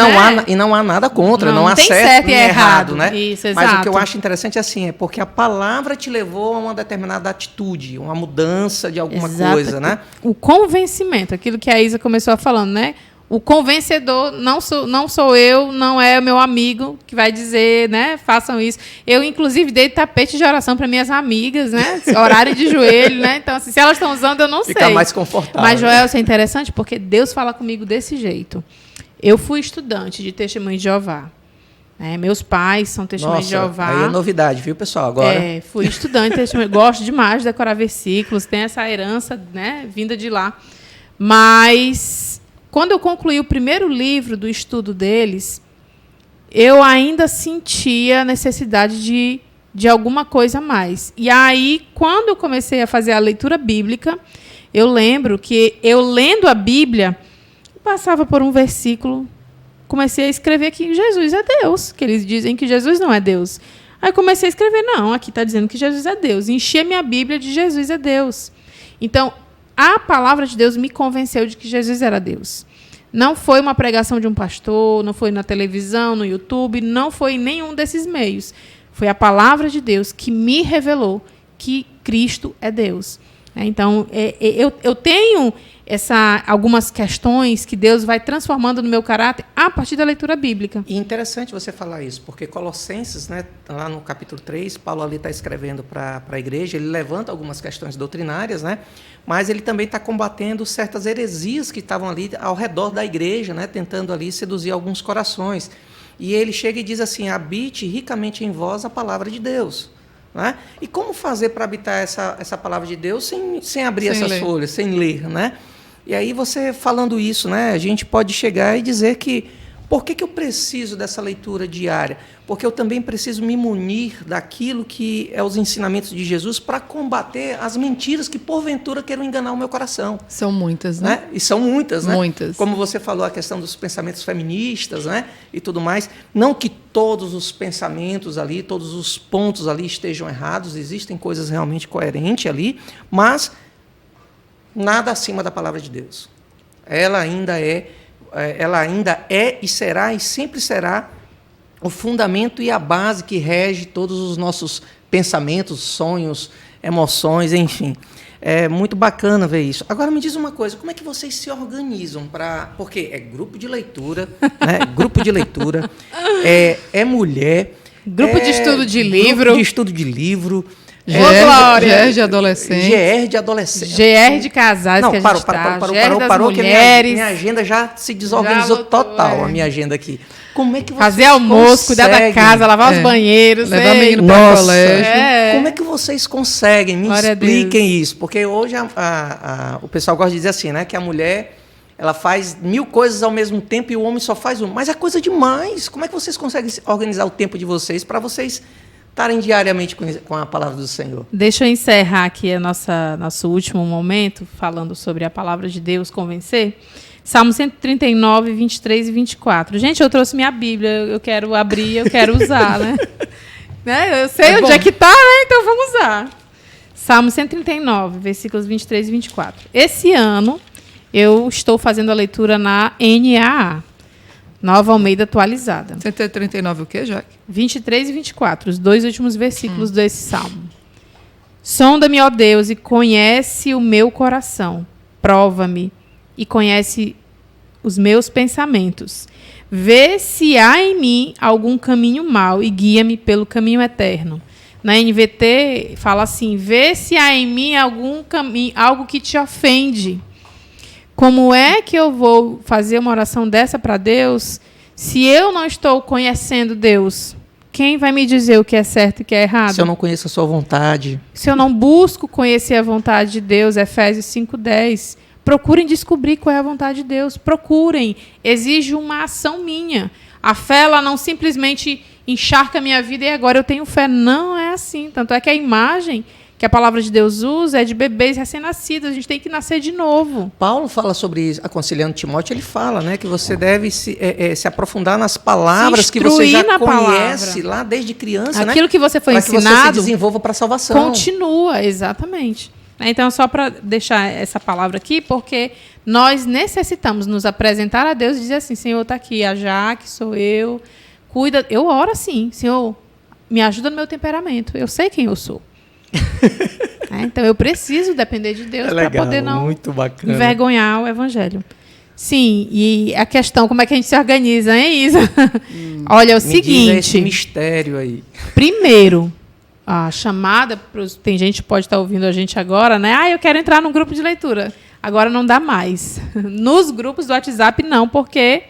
não há nada contra, não há tem certo e errado, né? Isso, mas exato. o que eu acho interessante é porque a palavra te levou a uma determinada atitude, uma mudança de alguma coisa, né? O convencimento, aquilo que a Isa começou falando, né? O convencedor não sou eu, não é o meu amigo que vai dizer, né? Façam isso. Eu, inclusive, dei tapete de oração para minhas amigas, né? Horário de joelho, né? Então, assim, se elas estão usando, eu não sei. Fica mais confortável. Mas, Joel, isso é interessante porque Deus fala comigo desse jeito. Eu fui estudante de Testemunho de Jeová. Meus pais são Testemunho de Jeová. Aí é novidade, viu, pessoal? Agora. Fui estudante de Testemunho. Gosto demais de decorar versículos, tem essa herança, né? Vinda de lá. Mas quando eu concluí o primeiro livro do estudo deles, eu ainda sentia a necessidade de alguma coisa a mais. E aí, quando eu comecei a fazer a leitura bíblica, eu lembro que eu lendo a Bíblia, passava por um versículo, comecei a escrever que Jesus é Deus, que eles dizem que Jesus não é Deus. Aí comecei a escrever, não, aqui está dizendo que Jesus é Deus. Enchi a minha Bíblia de Jesus é Deus. Então, a palavra de Deus me convenceu de que Jesus era Deus. Não foi uma pregação de um pastor, não foi na televisão, no YouTube, não foi em nenhum desses meios. Foi a palavra de Deus que me revelou que Cristo é Deus. Então, eu tenho algumas questões que Deus vai transformando no meu caráter a partir da leitura bíblica. E interessante você falar isso, porque Colossenses, né, lá no capítulo 3, Paulo ali está escrevendo para a igreja, ele levanta algumas questões doutrinárias, né, mas ele também está combatendo certas heresias que estavam ali ao redor da igreja, né, tentando ali seduzir alguns corações. E ele chega e diz assim, habite ricamente em vós a palavra de Deus. Né? E como fazer para habitar essa palavra de Deus sem abrir essas folhas, sem ler, né? E aí você falando isso, né, a gente pode chegar e dizer que por que eu preciso dessa leitura diária? Porque eu também preciso me munir daquilo que é os ensinamentos de Jesus para combater as mentiras que porventura queiram enganar o meu coração. São muitas, né? E são muitas, né? Muitas. Como você falou, a questão dos pensamentos feministas, né? E tudo mais. Não que todos os pensamentos ali, todos os pontos ali estejam errados, existem coisas realmente coerentes ali, mas nada acima da palavra de Deus. Ela ainda é ela ainda é e será e sempre será o fundamento e a base que rege todos os nossos pensamentos, sonhos, emoções, enfim. É muito bacana ver isso. Agora me diz uma coisa, como é que vocês se organizam para... Porque é grupo de leitura, né? Grupo de leitura, é mulher... Grupo de estudo de livro. Grupo de estudo de livro. GR de adolescente. GR de adolescente. GR de casais que a gente parou que a minha agenda já se desorganizou total, a minha agenda aqui. Como é que vocês fazer almoço, cuidar da casa, lavar os banheiros. Levar menino para o colégio. Como é que vocês conseguem? Me expliquem isso. Porque hoje o pessoal gosta de dizer assim, né? Que a mulher... Ela faz 1000 coisas ao mesmo tempo e o homem só faz uma. Mas é coisa demais. Como é que vocês conseguem organizar o tempo de vocês para vocês estarem diariamente com a palavra do Senhor? Deixa eu encerrar aqui nosso último momento, falando sobre a palavra de Deus, convencer. Salmo 139, 23 e 24. Gente, eu trouxe minha Bíblia. Eu quero abrir, eu quero usar, né? Eu sei onde é que está, né? Então vamos usar. Salmo 139, versículos 23 e 24. Esse ano... eu estou fazendo a leitura na NAA, Nova Almeida Atualizada. 139 o quê, Jaque? 23 e 24, os 2 últimos versículos desse salmo. Sonda-me, ó Deus, e conhece o meu coração. Prova-me e conhece os meus pensamentos. Vê se há em mim algum caminho mau e guia-me pelo caminho eterno. Na NVT fala assim, vê se há em mim algum caminho, algo que te ofende. Como é que eu vou fazer uma oração dessa para Deus se eu não estou conhecendo Deus? Quem vai me dizer o que é certo e o que é errado? Se eu não conheço a sua vontade. Se eu não busco conhecer a vontade de Deus, Efésios 5:10. Procurem descobrir qual é a vontade de Deus. Procurem. Exige uma ação minha. A fé, ela não simplesmente encharca a minha vida e agora eu tenho fé. Não é assim. Tanto é que a imagem que a palavra de Deus usa é de bebês recém-nascidos. A gente tem que nascer de novo. Paulo fala sobre isso, aconselhando Timóteo, ele fala, né, que você deve se aprofundar nas palavras que você já conhece lá desde criança. Aquilo, né, que você foi ensinado, que você se desenvolva para a salvação. Continua, exatamente. Então, só para deixar essa palavra aqui, porque nós necessitamos nos apresentar a Deus e dizer assim, Senhor, está aqui a Jaque, sou eu, cuida. Eu oro assim, Senhor, me ajuda no meu temperamento. Eu sei quem eu sou. Então eu preciso depender de Deus para poder não envergonhar o evangelho. Sim, e a questão, como é que a gente se organiza, hein, Isa? Olha, é o seguinte... Diz esse mistério aí. Primeiro, a chamada... Tem gente que pode estar ouvindo a gente agora, né? Eu quero entrar num grupo de leitura. Agora não dá mais. Nos grupos do WhatsApp, não, porque...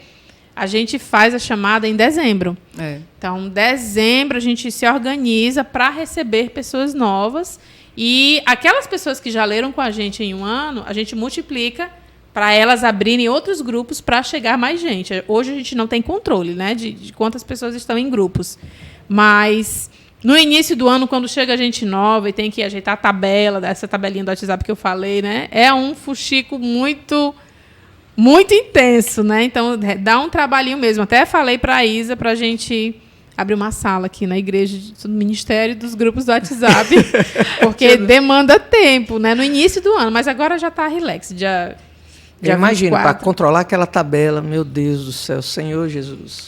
a gente faz a chamada em dezembro. Então, em dezembro, a gente se organiza para receber pessoas novas. E aquelas pessoas que já leram com a gente em um ano, a gente multiplica para elas abrirem outros grupos para chegar mais gente. Hoje, a gente não tem controle, né, de quantas pessoas estão em grupos. Mas, no início do ano, quando chega gente nova e tem que ajeitar a tabela, dessa tabelinha do WhatsApp que eu falei, né, é um fuxico muito intenso, né? Então, dá um trabalhinho mesmo. Até falei para a Isa para a gente abrir uma sala aqui na igreja do ministério dos grupos do WhatsApp, porque demanda tempo, né? No início do ano, mas agora já está relax. Eu imagino, para controlar aquela tabela, meu Deus do céu, Senhor Jesus.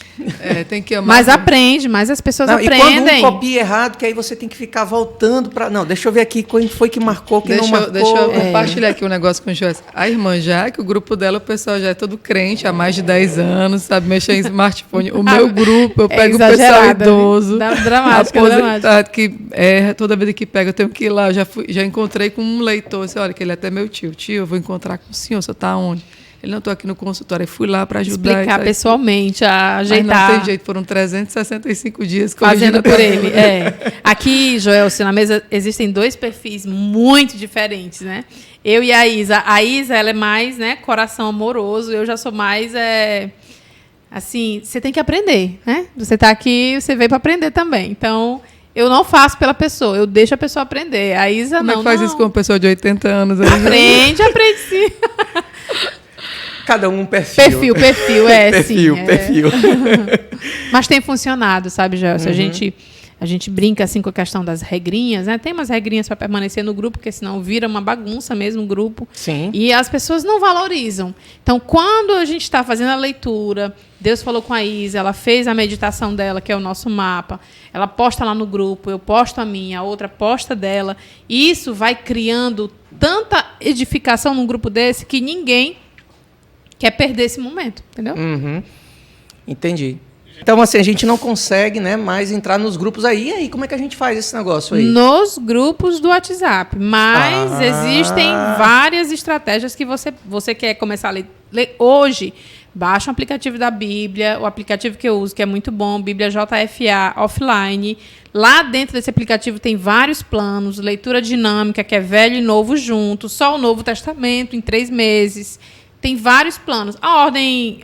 Tem que amar. Mas aprende, mas as pessoas aprendem. E quando um copia errado, que aí você tem que ficar voltando para... Não, deixa eu ver aqui quem foi que marcou, quem não marcou. Deixa eu compartilhar aqui um negócio com o Joyce. A irmã Jaque, o grupo dela, o pessoal já é todo crente há mais de 10 anos, sabe mexer em smartphone. O meu grupo, eu pego o pessoal idoso, aposentado, que toda vez que pega, eu tenho que ir lá. Já encontrei com um leitor, assim, olha, que ele é até meu tio. Tio, eu vou encontrar com o senhor, você está onde? Ele não, estou aqui no consultório, eu fui lá para ajudar. Explicar pessoalmente, a ajeitar. Mas não tem jeito, foram 365 dias fazendo por ele. Aqui, Joelce, na mesa existem 2 perfis muito diferentes, né? Eu e a Isa. A Isa, ela é mais, né, coração amoroso, eu já sou mais, assim, você tem que aprender, né? Você está aqui, você veio para aprender também. Então, eu não faço pela pessoa, eu deixo a pessoa aprender. A Isa Como é que faz isso com uma pessoa de 80 anos? Aprende sim. Cada um um perfil. Perfil, sim. Perfil. Mas tem funcionado, sabe, Gelson? A gente A gente brinca assim com a questão das regrinhas, né? Tem umas regrinhas para permanecer no grupo, porque senão vira uma bagunça mesmo o grupo. Sim. E as pessoas não valorizam. Então, quando a gente está fazendo a leitura, Deus falou com a Isa, ela fez a meditação dela, que é o nosso mapa, ela posta lá no grupo, eu posto a minha, a outra posta dela. E isso vai criando tanta edificação num grupo desse que ninguém quer perder esse momento, entendeu? Uhum. Entendi. Então, assim, a gente não consegue, né, mais entrar nos grupos aí. E aí, como é que a gente faz esse negócio aí? Nos grupos do WhatsApp. Mas existem várias estratégias que você quer começar a ler hoje. Baixa um aplicativo da Bíblia, o aplicativo que eu uso, que é muito bom, Bíblia JFA Offline. Lá dentro desse aplicativo tem vários planos, leitura dinâmica, que é velho e novo junto, só o Novo Testamento em 3 meses. Tem vários planos. A ordem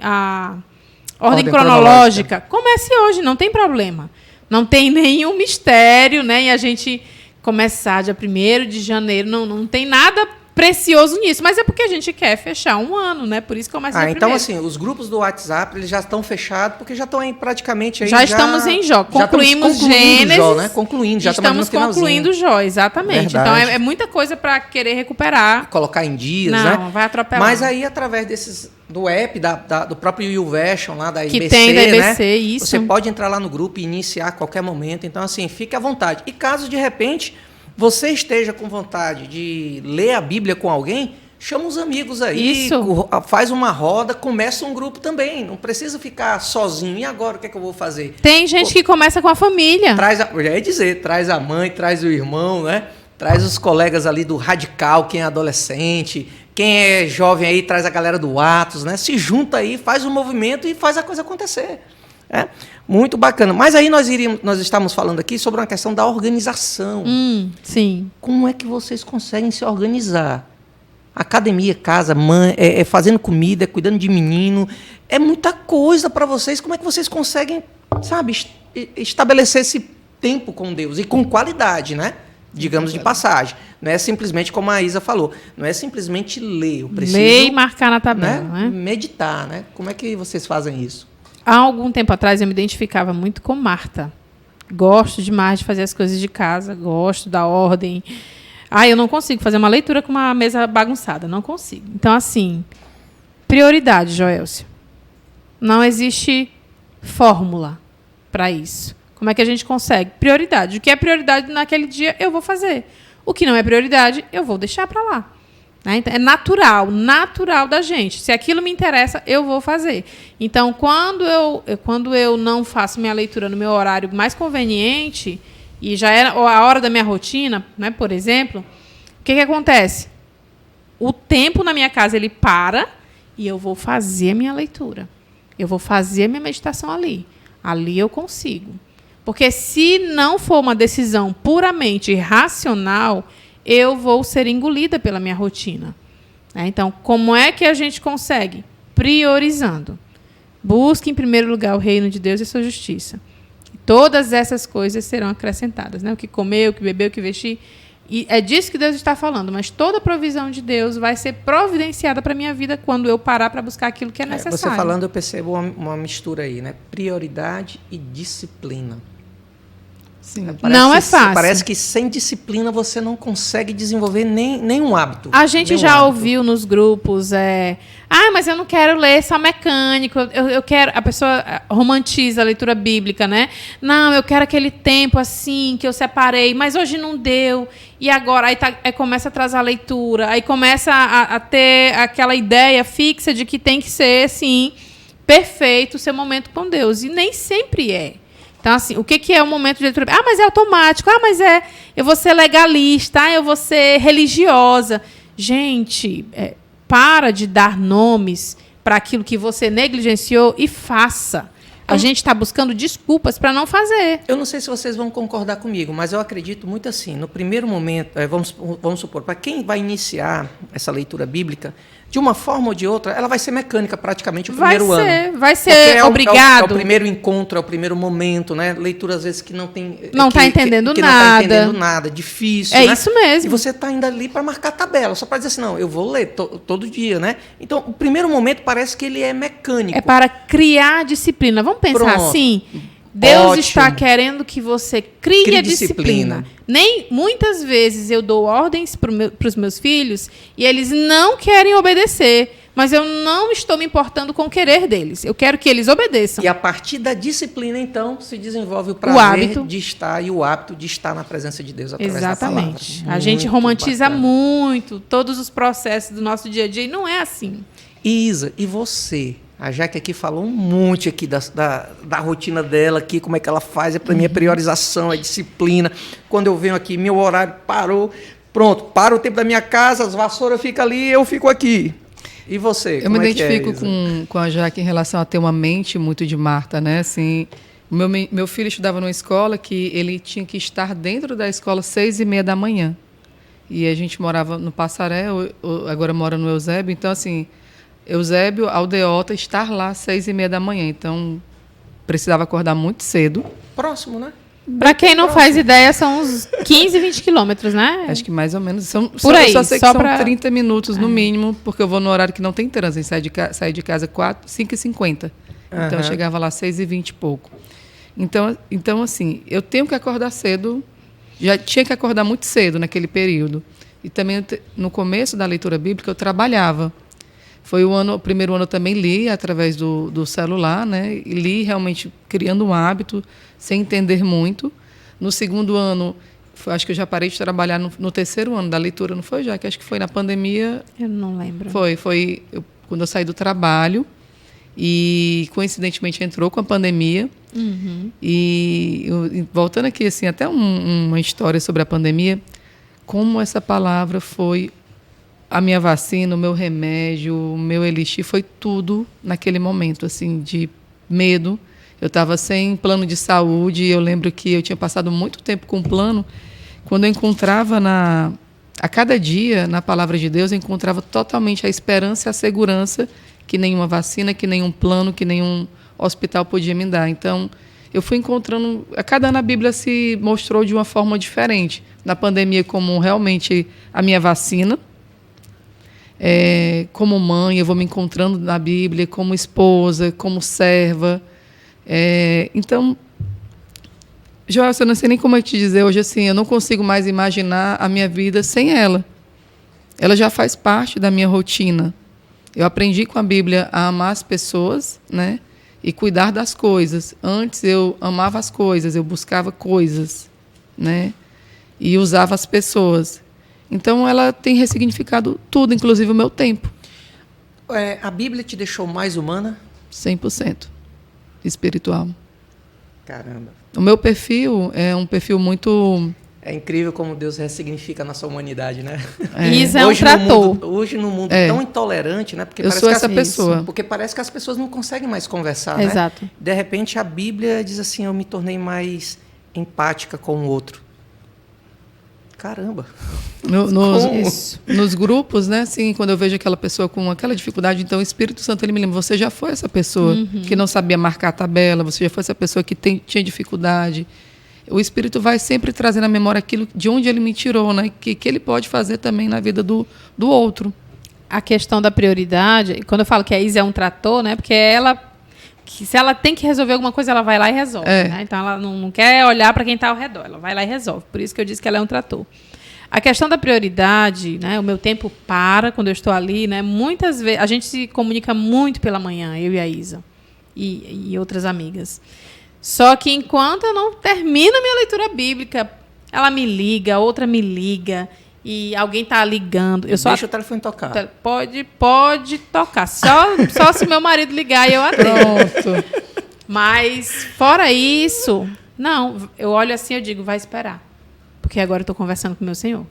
cronológica, comece hoje, não tem problema. Não tem nenhum mistério, né? E a gente começar dia 1º de janeiro, não tem nada precioso nisso. Mas é porque a gente quer fechar um ano, né? Por isso que começa dia 1º. Então, assim, os grupos do WhatsApp, eles já estão fechados, porque já estão aí praticamente... Aí já estamos em Jó. Concluímos Gênesis. Jó, né? Concluindo, já estamos concluindo Jó, exatamente. Verdade. Então, é muita coisa para querer recuperar. Colocar em dias, não, né? Não, vai atropelar. Mas aí, através do app, do próprio YouVersion, lá da IBC, que tem da IBC, né? Isso. Você pode entrar lá no grupo e iniciar a qualquer momento. Então, assim, fique à vontade. E caso, de repente, você esteja com vontade de ler a Bíblia com alguém, chama os amigos aí, faz uma roda, começa um grupo também. Não precisa ficar sozinho. E agora, o que é que eu vou fazer? Tem gente que começa com a família. Traz a mãe, traz o irmão, né? Traz os colegas ali do Radical, quem é adolescente, quem é jovem aí, traz a galera do Atos, né? Se junta aí, faz um movimento e faz a coisa acontecer. É muito bacana. Mas aí nós estamos falando aqui sobre uma questão da organização. Sim. Como é que vocês conseguem se organizar? Academia, casa, mãe, fazendo comida, cuidando de menino. É muita coisa para vocês. Como é que vocês conseguem, sabe, estabelecer esse tempo com Deus? E com qualidade, né? Digamos de passagem. Não é simplesmente, como a Isa falou, não é simplesmente ler. Eu preciso, ler e marcar na tabela. Né? Meditar, né? Como é que vocês fazem isso? Há algum tempo atrás eu me identificava muito com Marta. Gosto demais de fazer as coisas de casa, gosto da ordem. Eu não consigo fazer uma leitura com uma mesa bagunçada, não consigo. Então, assim, prioridade, Joelcio. Não existe fórmula para isso. Como é que a gente consegue? Prioridade. O que é prioridade naquele dia, eu vou fazer. O que não é prioridade, eu vou deixar para lá. Né? Então, é natural da gente. Se aquilo me interessa, eu vou fazer. Então, quando eu não faço minha leitura no meu horário mais conveniente, e já é a hora da minha rotina, né, por exemplo, o que acontece? O tempo na minha casa, ele para e eu vou fazer a minha leitura. Eu vou fazer a minha meditação ali. Ali eu consigo. Porque se não for uma decisão puramente racional, eu vou ser engolida pela minha rotina. Então, como é que a gente consegue? Priorizando. Busque, em primeiro lugar, o reino de Deus e a sua justiça. Todas essas coisas serão acrescentadas. Né? O que comer, o que beber, o que vestir. E é disso que Deus está falando. Mas toda a provisão de Deus vai ser providenciada para a minha vida quando eu parar para buscar aquilo que é necessário. Você falando, eu percebo uma mistura aí, né? Prioridade e disciplina. Sim. Não é fácil. Parece que sem disciplina você não consegue desenvolver nenhum hábito. A gente já ouviu nos grupos, mas eu não quero ler só mecânico, eu quero... A pessoa romantiza a leitura bíblica, né? Não, eu quero aquele tempo assim, que eu separei, mas hoje não deu. E agora? Aí começa a atrasar a leitura, aí começa a ter aquela ideia fixa de que tem que ser, assim, perfeito o seu momento com Deus. E nem sempre é. Então, assim, o que é o momento de leitura? Mas é automático. Mas eu vou ser legalista. Eu vou ser religiosa. Gente, para de dar nomes para aquilo que você negligenciou e faça. A gente está buscando desculpas para não fazer. Eu não sei se vocês vão concordar comigo, mas eu acredito muito assim. No primeiro momento, vamos supor, para quem vai iniciar essa leitura bíblica, de uma forma ou de outra, ela vai ser mecânica praticamente o primeiro ano. Vai ser obrigado. É o primeiro encontro, é o primeiro momento, né? Leitura, às vezes, que não tem... Não está entendendo que nada. Não está entendendo nada, difícil, né? Isso mesmo. E você está indo ali para marcar a tabela, só para dizer assim, não, eu vou ler todo dia, né? Então, o primeiro momento parece que ele é mecânico. É para criar disciplina. Vamos pensar assim... Deus Ótimo. está querendo que você crie Crie a disciplina. Muitas vezes eu dou ordens para os meus filhos e eles não querem obedecer. Mas eu não estou me importando com o querer deles. Eu quero que eles obedeçam. E a partir da disciplina, então, se desenvolve o prazer hábito de estar e o hábito de estar na presença de Deus através Exatamente. da palavra. A gente Muito romantiza bacana. muito todos os processos do nosso dia a dia e não é assim. Isa, e você? A Jaque aqui falou um monte aqui da rotina dela, aqui, como é que ela faz, para mim a priorização, a disciplina. Quando eu venho aqui, meu horário parou, pronto, para o tempo da minha casa, as vassouras ficam ali, eu fico aqui. E você? Eu me como é que identifico é, com a Jaque em relação a ter uma mente muito de Marta, né? Assim, meu filho estudava numa escola que ele tinha que estar dentro da escola às 6h30 da manhã. E a gente morava no Passaré, agora mora no Eusébio. Então, assim, Eusébio, Aldeota, estar lá às 6h30 da manhã. Então, precisava acordar muito cedo. Próximo, né? Para quem não faz ideia, são uns 15, 20 quilômetros, né? Acho que mais ou menos. Por aí, só sei que só são pra... 30 minutos no mínimo, porque eu vou no horário que não tem trânsito. Saí de casa 5h50. Então, eu chegava lá às 6h20 e pouco. Então, assim, eu tenho que acordar cedo. Já tinha que acordar muito cedo naquele período. E também, no começo da leitura bíblica, eu trabalhava. Foi o primeiro ano eu também li através do celular, né? E li realmente criando um hábito, sem entender muito. No segundo ano, acho que eu já parei de trabalhar no terceiro ano da leitura, não foi, já? Que acho que foi na pandemia. Eu não lembro. Foi quando eu saí do trabalho e, coincidentemente, entrou com a pandemia. Uhum. E voltando aqui, assim, até uma história sobre a pandemia, como essa palavra foi a minha vacina, o meu remédio, o meu elixir, foi tudo naquele momento, assim, de medo. Eu estava sem plano de saúde, eu lembro que eu tinha passado muito tempo com plano. Quando eu encontrava a cada dia, na palavra de Deus, eu encontrava totalmente a esperança e a segurança que nenhuma vacina, que nenhum plano, que nenhum hospital podia me dar. Então, eu fui encontrando... A cada ano a Bíblia se mostrou de uma forma diferente. Na pandemia, como realmente a minha vacina. Como mãe, eu vou me encontrando na Bíblia, como esposa, como serva. Então, Joel, eu não sei nem como te dizer hoje, assim, eu não consigo mais imaginar a minha vida sem ela. Ela já faz parte da minha rotina. Eu aprendi com a Bíblia a amar as pessoas, né? E cuidar das coisas. Antes eu amava as coisas, eu buscava coisas, né? E usava as pessoas. Então, ela tem ressignificado tudo, inclusive o meu tempo. A Bíblia te deixou mais humana? 100% espiritual. Caramba. O meu perfil é um perfil muito... É incrível como Deus ressignifica a nossa humanidade, né? Isa é um trator. Hoje no mundo tão intolerante, né? Porque eu sou essa pessoa. Porque parece que as pessoas não conseguem mais conversar, né? Exato. De repente, a Bíblia diz assim, eu me tornei mais empática com o outro. Caramba. Nos grupos, né? Assim, quando eu vejo aquela pessoa com aquela dificuldade, então o Espírito Santo ele me lembra, você já foi essa pessoa que não sabia marcar a tabela, você já foi essa pessoa que tinha dificuldade. O Espírito vai sempre trazer na memória aquilo de onde ele me tirou, né? Que ele pode fazer também na vida do outro. A questão da prioridade, quando eu falo que a Isa é um trator, né? Porque se ela tem que resolver alguma coisa, ela vai lá e resolve. Né? Então, ela não quer olhar para quem está ao redor. Ela vai lá e resolve. Por isso que eu disse que ela é um trator. A questão da prioridade, né? O meu tempo para quando eu estou ali. Né? Muitas vezes, a gente se comunica muito pela manhã, eu e a Isa. E outras amigas. Só que enquanto eu não termino a minha leitura bíblica, ela me liga, outra me liga. E alguém está ligando. Deixa o telefone tocar. Pode tocar. Só se meu marido ligar e eu atendo. Mas, fora isso, não. Eu olho assim e digo, vai esperar. Porque agora eu estou conversando com o meu Senhor.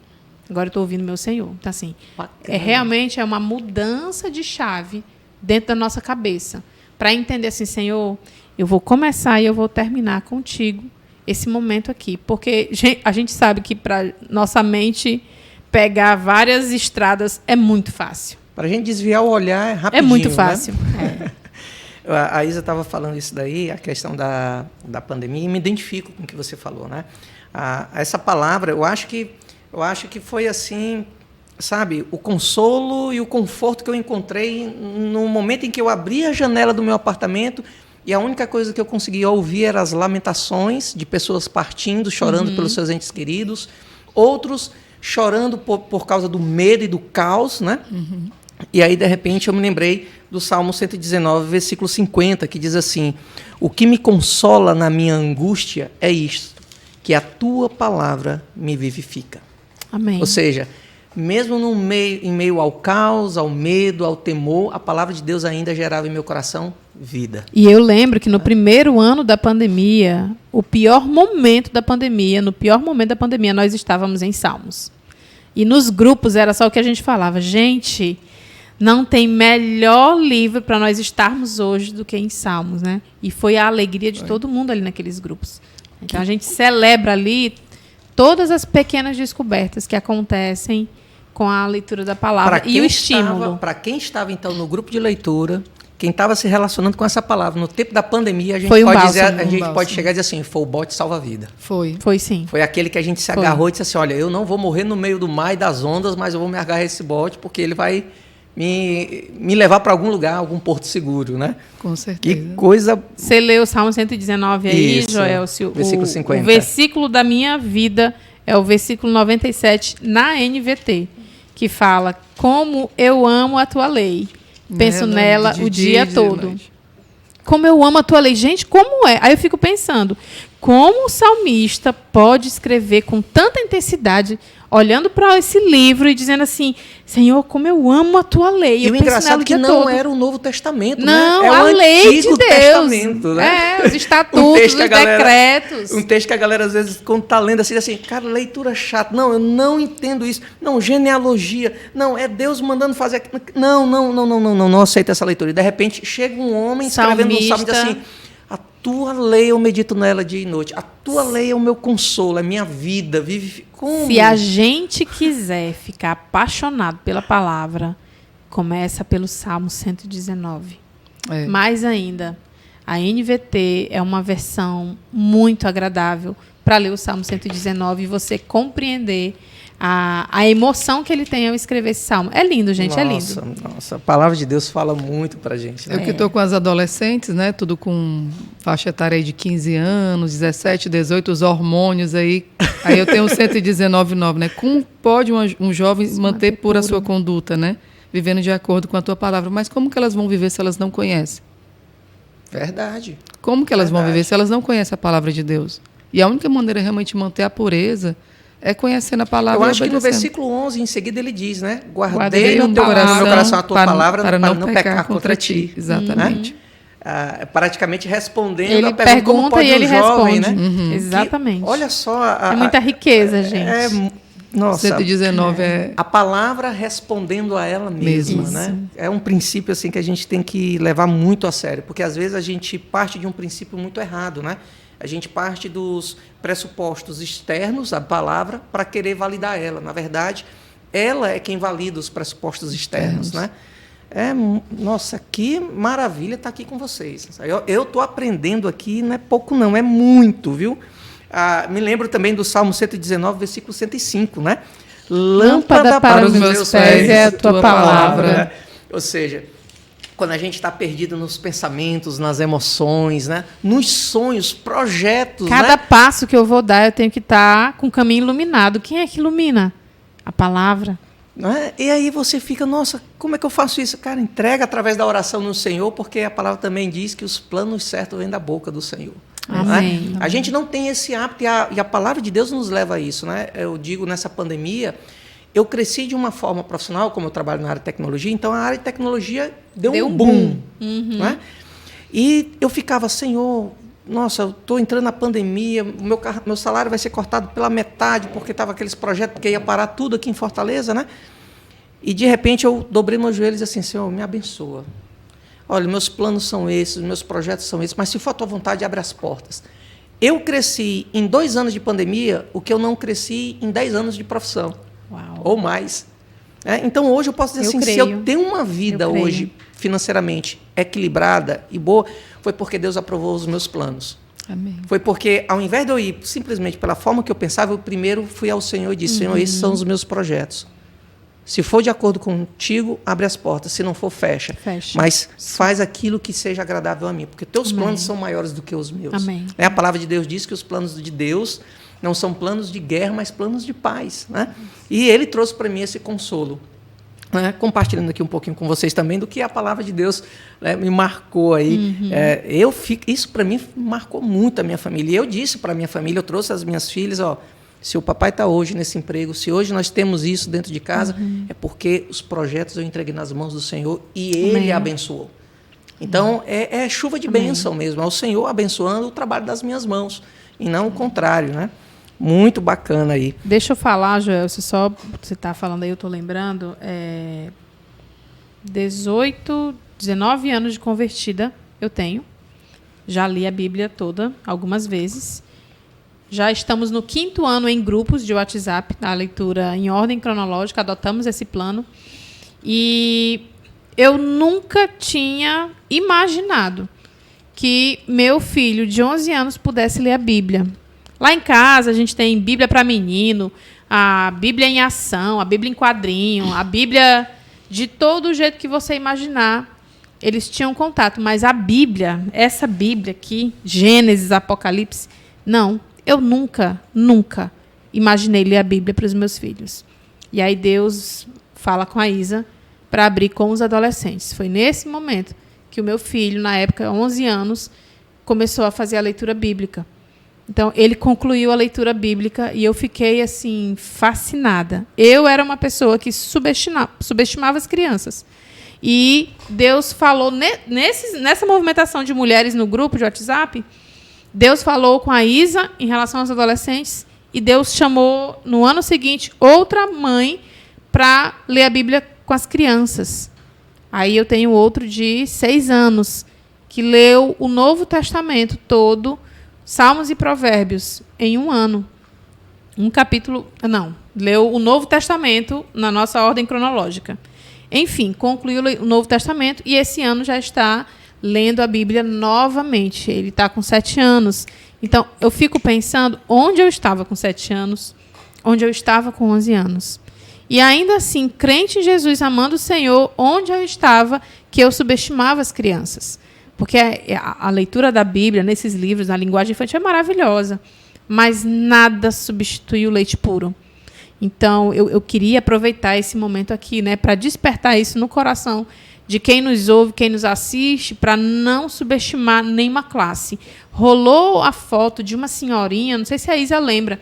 Agora eu estou ouvindo o meu Senhor. Então, assim, realmente é uma mudança de chave dentro da nossa cabeça. Para entender assim, Senhor, eu vou começar e eu vou terminar contigo esse momento aqui. Porque a gente sabe que para nossa mente... pegar várias estradas é muito fácil. Para a gente desviar o olhar é rapidinho. É muito fácil. Né? A Isa estava falando isso daí, a questão da pandemia, e me identifico com o que você falou, né? Essa palavra, eu acho que foi assim, sabe, o consolo e o conforto que eu encontrei no momento em que eu abri a janela do meu apartamento e a única coisa que eu conseguia ouvir eram as lamentações de pessoas partindo, chorando pelos seus entes queridos, outros chorando por causa do medo e do caos, né? E aí, de repente, eu me lembrei do Salmo 119, versículo 50, que diz assim: o que me consola na minha angústia é isto, que a tua palavra me vivifica. Amém. Ou seja, mesmo em meio ao caos, ao medo, ao temor, a palavra de Deus ainda gerava em meu coração vida. E eu lembro que no primeiro ano da pandemia, no pior momento da pandemia, nós estávamos em Salmos. E nos grupos era só o que a gente falava. Gente, não tem melhor livro para nós estarmos hoje do que em Salmos, né? E foi a alegria de todo mundo ali naqueles grupos. Então a gente celebra ali todas as pequenas descobertas que acontecem com a leitura da palavra e o estímulo. Para quem estava, então, no grupo de leitura, quem estava se relacionando com essa palavra no tempo da pandemia, a gente pode chegar e dizer assim: foi o bote salva-vida. Foi sim. Foi aquele que a gente se agarrou e disse assim: olha, eu não vou morrer no meio do mar e das ondas, mas eu vou me agarrar a esse bote porque ele vai me levar para algum lugar, algum porto seguro, né? Com certeza. Que coisa... Você leu o Salmo 119 aí, Isso, Joel? versículo 50. O versículo da minha vida é o versículo 97 na NVT, que fala: como eu amo a tua lei. Penso nela o dia todo. Como eu amo a tua lei. Gente, como é? Aí eu fico pensando, como o salmista pode escrever com tanta intensidade, olhando para esse livro e dizendo assim: Senhor, como eu amo a tua lei. E o engraçado é que não era o Novo Testamento, não, né? É a o lei de Deus. Testamento, né? Os estatutos, os decretos. Um texto que a galera, às vezes, quando está lendo assim, cara, leitura chata. Não, eu não entendo isso. Não, genealogia. Não, é Deus mandando fazer... Não aceita essa leitura. E, de repente, chega um homem escrevendo um salmo e diz assim: a tua lei eu medito nela dia e noite. A tua lei é o meu consolo, é minha vida. Como? Se a gente quiser ficar apaixonado pela palavra, começa pelo Salmo 119. Mais ainda, a NVT é uma versão muito agradável para ler o Salmo 119 e você compreender a emoção que ele tem ao escrever esse salmo. É lindo, gente, é lindo. Nossa, a palavra de Deus fala muito pra gente. Né? Eu que estou com as adolescentes, né? Tudo com faixa etária aí de 15 anos, 17, 18, os hormônios aí. Aí eu tenho 119,9, né? Como pode um jovem manter pura a sua conduta, né? Vivendo de acordo com a tua palavra. Mas como que elas vão viver se elas não conhecem? Verdade. Como que elas vão viver se elas não conhecem a palavra de Deus? E a única maneira realmente de manter a pureza é conhecendo a palavra. Eu acho que no versículo 11, em seguida, ele diz, né? Guardei no meu coração a tua palavra para não pecar contra ti. Exatamente. Né? Praticamente respondendo ele a pergunta como pode e ele jovem, responde. Né? Exatamente. Que, olha só... É muita riqueza, gente. Nossa, 119 a palavra respondendo a ela mesma, né? É um princípio assim que a gente tem que levar muito a sério, porque às vezes a gente parte de um princípio muito errado, né? A gente parte dos pressupostos externos da palavra para querer validar ela. Na verdade, ela é quem valida os pressupostos externos, né? Nossa, que maravilha estar aqui com vocês. Eu estou aprendendo aqui, não é pouco não, é muito, viu? Me lembro também do Salmo 119, versículo 105, né? Lâmpada para os meus pés é a tua palavra. Né? Ou seja, quando a gente está perdido nos pensamentos, nas emoções, né? Nos sonhos, projetos. Cada passo que eu vou dar, eu tenho que estar com o caminho iluminado. Quem é que ilumina? A palavra. Né? E aí você fica, nossa, como é que eu faço isso? Cara, entrega através da oração no Senhor, porque a palavra também diz que os planos certos vêm da boca do Senhor. Amém. Né? A gente não tem esse hábito e a palavra de Deus nos leva a isso. Né? Eu digo, nessa pandemia, eu cresci de uma forma profissional, como eu trabalho na área de tecnologia, então a área de tecnologia deu um boom. Né? E eu ficava, Senhor, nossa, eu estou entrando na pandemia, meu salário vai ser cortado pela metade, porque estava aqueles projetos que ia parar tudo aqui em Fortaleza, né? E, de repente, eu dobrei meus joelhos e disse assim: Senhor, me abençoa. Olha, meus planos são esses, meus projetos são esses, mas se for a tua vontade, abre as portas. Eu cresci em 2 anos de pandemia o que eu não cresci em 10 anos de profissão. Uau. Ou mais. Então, hoje eu posso dizer assim, se eu tenho uma vida hoje financeiramente equilibrada e boa, foi porque Deus aprovou os meus planos. Amém. Foi porque, ao invés de eu ir simplesmente pela forma que eu pensava, eu primeiro fui ao Senhor e disse: Senhor, esses são os meus projetos. Se for de acordo contigo, abre as portas. Se não for, fecha. Mas faz aquilo que seja agradável a mim, porque teus planos são maiores do que os meus. Amém. A palavra de Deus diz que os planos de Deus não são planos de guerra, mas planos de paz, né? E ele trouxe para mim esse consolo, né? Compartilhando aqui um pouquinho com vocês também do que a palavra de Deus, né, me marcou aí. Isso para mim marcou muito a minha família. E eu disse para a minha família, eu trouxe as minhas filhas, se o papai está hoje nesse emprego, se hoje nós temos isso dentro de casa, é porque os projetos eu entreguei nas mãos do Senhor e Ele abençoou. Então, é chuva de bênção mesmo. É o Senhor abençoando o trabalho das minhas mãos, e não o contrário, né? Muito bacana aí. Deixa eu falar, Joel, você está falando aí, eu estou lembrando, 19 anos de convertida eu tenho. Já li a Bíblia toda, algumas vezes. Já estamos no 5º ano em grupos de WhatsApp, na leitura em ordem cronológica, adotamos esse plano. E eu nunca tinha imaginado que meu filho de 11 anos pudesse ler a Bíblia. Lá em casa a gente tem Bíblia para menino, a Bíblia em ação, a Bíblia em quadrinho, a Bíblia de todo jeito que você imaginar. Eles tinham contato, mas a Bíblia, essa Bíblia aqui, Gênesis, Apocalipse, não. Eu nunca imaginei ler a Bíblia para os meus filhos. E aí Deus fala com a Isa para abrir com os adolescentes. Foi nesse momento que o meu filho, na época, 11 anos, começou a fazer a leitura bíblica. Então, ele concluiu a leitura bíblica e eu fiquei, assim, fascinada. Eu era uma pessoa que subestimava as crianças. E Deus falou, nessa movimentação de mulheres no grupo de WhatsApp, Deus falou com a Isa em relação aos adolescentes e Deus chamou, no ano seguinte, outra mãe para ler a Bíblia com as crianças. Aí eu tenho outro de 6 anos, que leu o Novo Testamento todo, Salmos e Provérbios, em um ano. Leu o Novo Testamento na nossa ordem cronológica. Enfim, concluiu o Novo Testamento e esse ano já está lendo a Bíblia novamente. Ele está com 7 anos. Então, eu fico pensando onde eu estava com 7 anos, onde eu estava com 11 anos. E ainda assim, crente em Jesus, amando o Senhor, onde eu estava, que eu subestimava as crianças. Porque a leitura da Bíblia, nesses livros, na linguagem infantil, é maravilhosa. Mas nada substitui o leite puro. Então, eu queria aproveitar esse momento aqui, né, para despertar isso no coração de quem nos ouve, quem nos assiste, para não subestimar nenhuma classe. Rolou a foto de uma senhorinha, não sei se a Isa lembra,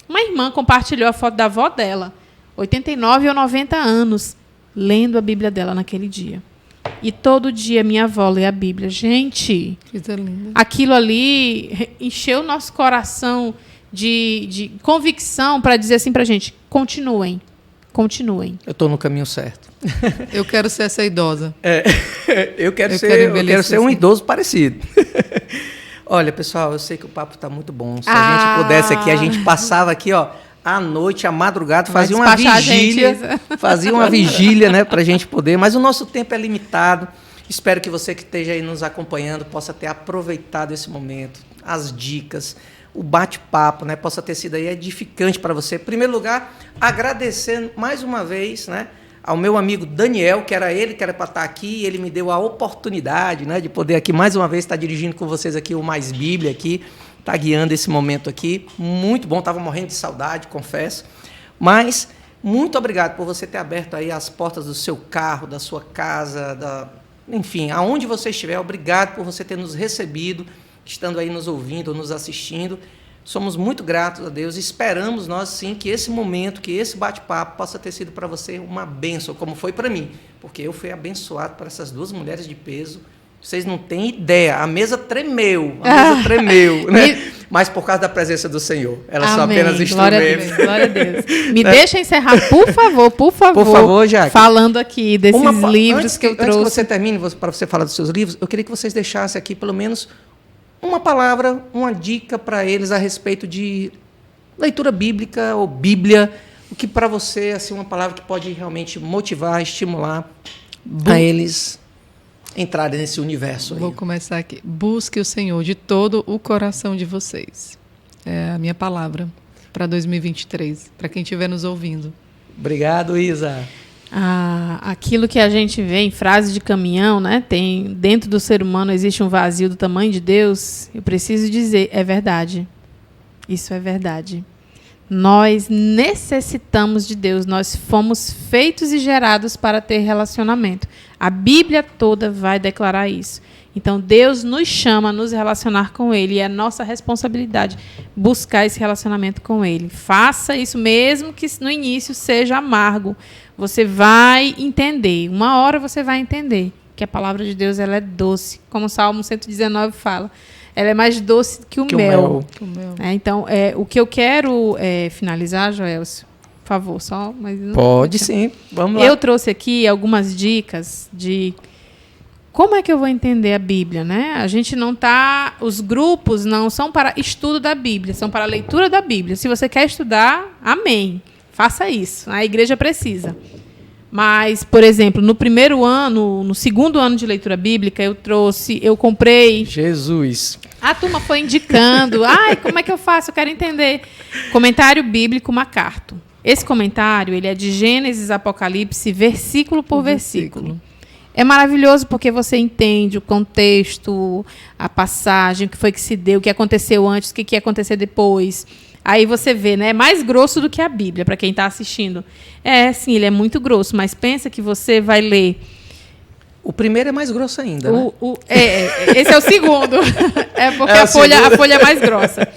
uma irmã compartilhou a foto da avó dela, 89 ou 90 anos, lendo a Bíblia dela naquele dia. E todo dia minha avó lê a Bíblia. Gente, aquilo ali encheu o nosso coração de convicção para dizer assim para a gente, continuem. Eu estou no caminho certo. Eu quero ser essa idosa. Eu quero ser um idoso parecido. Olha, pessoal, eu sei que o papo está muito bom. Se a gente pudesse aqui, a gente passava aqui, à noite, à madrugada, fazia uma vigília, né, para a gente poder. Mas o nosso tempo é limitado. Espero que você que esteja aí nos acompanhando possa ter aproveitado esse momento, as dicas, o bate-papo, né, possa ter sido aí edificante para você. Em primeiro lugar, agradecer mais uma vez, né, ao meu amigo Daniel, que era para estar aqui, e ele me deu a oportunidade, né, de poder aqui mais uma vez estar dirigindo com vocês aqui o Mais Bíblia aqui, estar guiando esse momento aqui. Muito bom, estava morrendo de saudade, confesso. Mas muito obrigado por você ter aberto aí as portas do seu carro, da sua casa, enfim, aonde você estiver. Obrigado por você ter nos recebido, estando aí nos ouvindo, nos assistindo. Somos muito gratos a Deus. Esperamos nós, sim, que esse momento, que esse bate-papo possa ter sido para você uma bênção, como foi para mim, porque eu fui abençoado por essas 2 mulheres de peso. Vocês não têm ideia, a mesa tremeu, né? Mas por causa da presença do Senhor. Elas são apenas instrumentos. Glória a Deus. Me deixa encerrar, por favor. Por favor, Jaque. Falando aqui desses livros que eu trouxe. Antes que você termine, para você falar dos seus livros, eu queria que vocês deixassem aqui pelo menos uma palavra, uma dica para eles a respeito de leitura bíblica ou Bíblia, o que para você assim, uma palavra que pode realmente motivar, estimular a eles entrarem nesse universo aí. Vou começar aqui. Busque o Senhor de todo o coração de vocês. É a minha palavra para 2023, para quem estiver nos ouvindo. Obrigado, Isa. Aquilo que a gente vê em frase de caminhão, né? Tem dentro do ser humano existe um vazio do tamanho de Deus. Eu preciso dizer, é verdade. Isso é verdade. Nós necessitamos de Deus. Nós fomos feitos e gerados para ter relacionamento. A Bíblia toda vai declarar isso. Então, Deus nos chama a nos relacionar com Ele. E é nossa responsabilidade buscar esse relacionamento com Ele. Faça isso mesmo que no início seja amargo. Você vai entender. Uma hora você vai entender que a palavra de Deus ela é doce. Como o Salmo 119 fala. Ela é mais doce que o mel. Então, o que eu quero finalizar, Joelcio, por favor, só... Mas não pode sim, vamos lá. Eu trouxe aqui algumas dicas de como é que eu vou entender a Bíblia, né? A gente não está... Os grupos não são para estudo da Bíblia, são para leitura da Bíblia. Se você quer estudar, amém. Faça isso. A igreja precisa. Mas, por exemplo, no primeiro ano, no segundo ano de leitura bíblica, eu comprei... Jesus! A turma foi indicando. Como é que eu faço? Eu quero entender. Comentário bíblico MacArthur. Esse comentário ele é de Gênesis, Apocalipse, versículo por versículo. É maravilhoso porque você entende o contexto, a passagem, o que foi que se deu, o que aconteceu antes, o que ia acontecer depois. Aí você vê, né? É mais grosso do que a Bíblia, para quem está assistindo. Sim, ele é muito grosso, mas pensa que você vai ler... O primeiro é mais grosso ainda, né? Esse é o segundo. É porque a folha é mais grossa.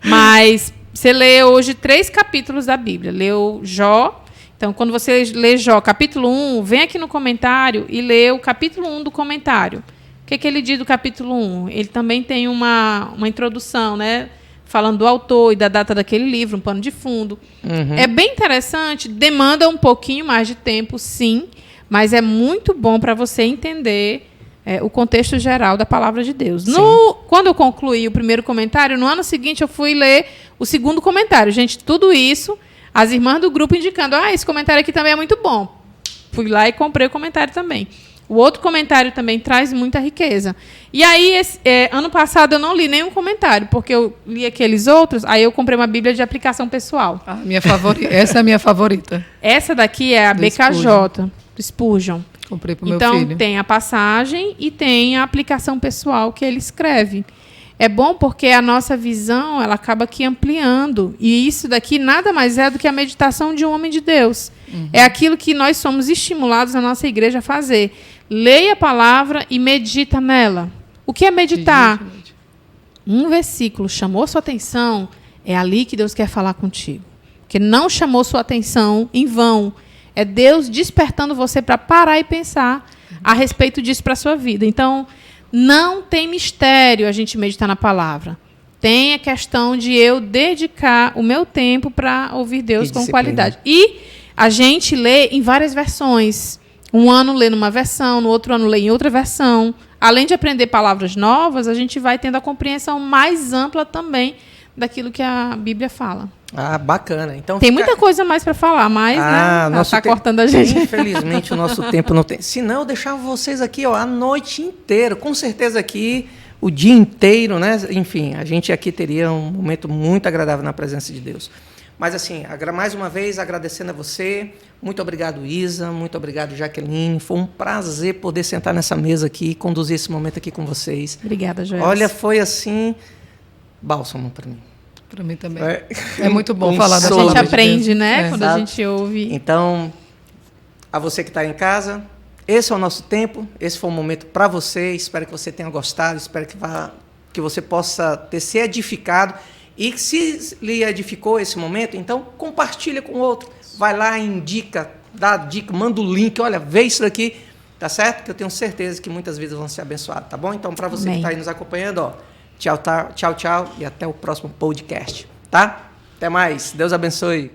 Mas você lê hoje 3 capítulos da Bíblia. Leu Jó. Então, quando você lê Jó, capítulo 1, vem aqui no comentário e lê o capítulo 1 do comentário. O que ele diz do capítulo 1? Ele também tem uma introdução, né? Falando do autor e da data daquele livro, um pano de fundo. Uhum. É bem interessante, demanda um pouquinho mais de tempo, sim, mas é muito bom para você entender o contexto geral da palavra de Deus. Quando eu concluí o primeiro comentário, no ano seguinte eu fui ler o segundo comentário. Gente, tudo isso, as irmãs do grupo indicando, esse comentário aqui também é muito bom. Fui lá e comprei o comentário também. O outro comentário também traz muita riqueza. E aí, ano passado, eu não li nenhum comentário, porque eu li aqueles outros, aí eu comprei uma Bíblia de aplicação pessoal. Essa é a minha favorita. Essa daqui é a BKJ, do Spurgeon. Comprei para o meu filho. Então, tem a passagem e tem a aplicação pessoal que ele escreve. É bom porque a nossa visão ela acaba aqui ampliando. E isso daqui nada mais é do que a meditação de um homem de Deus. Uhum. É aquilo que nós somos estimulados na nossa igreja a fazer. Leia a palavra e medita nela. O que é meditar? Um versículo chamou sua atenção, é ali que Deus quer falar contigo. Porque não chamou sua atenção em vão. É Deus despertando você para parar e pensar a respeito disso para a sua vida. Então, não tem mistério a gente meditar na palavra. Tem a questão de eu dedicar o meu tempo para ouvir Deus com qualidade. E a gente lê em várias versões. Um ano lê numa versão, no outro ano lê em outra versão. Além de aprender palavras novas, a gente vai tendo a compreensão mais ampla também daquilo que a Bíblia fala. Bacana. Então, tem muita coisa mais para falar, mas está cortando a gente. Infelizmente, o nosso tempo não tem. Se não, eu deixava vocês aqui a noite inteira. Com certeza aqui, o dia inteiro, né? Enfim, a gente aqui teria um momento muito agradável na presença de Deus. Mas, assim, mais uma vez, agradecendo a você. Muito obrigado, Isa. Muito obrigado, Jaqueline. Foi um prazer poder sentar nessa mesa aqui e conduzir esse momento aqui com vocês. Obrigada, Joelcio. Olha, foi assim, bálsamo para mim. Para mim também. É muito bom falar da palavra. A gente aprende, né? Quando a gente ouve. Então, a você que está em casa, esse é o nosso tempo. Esse foi um momento para você. Espero que você tenha gostado. Espero que você possa ter se edificado. E se lhe edificou esse momento, então compartilha com o outro. Vai lá, indica, dá dica, manda o link. Olha, vê isso daqui, tá certo? Que eu tenho certeza que muitas vidas vão ser abençoadas, tá bom? Então, para você que está aí nos acompanhando, tchau, tchau, tchau e até o próximo podcast, tá? Até mais. Deus abençoe.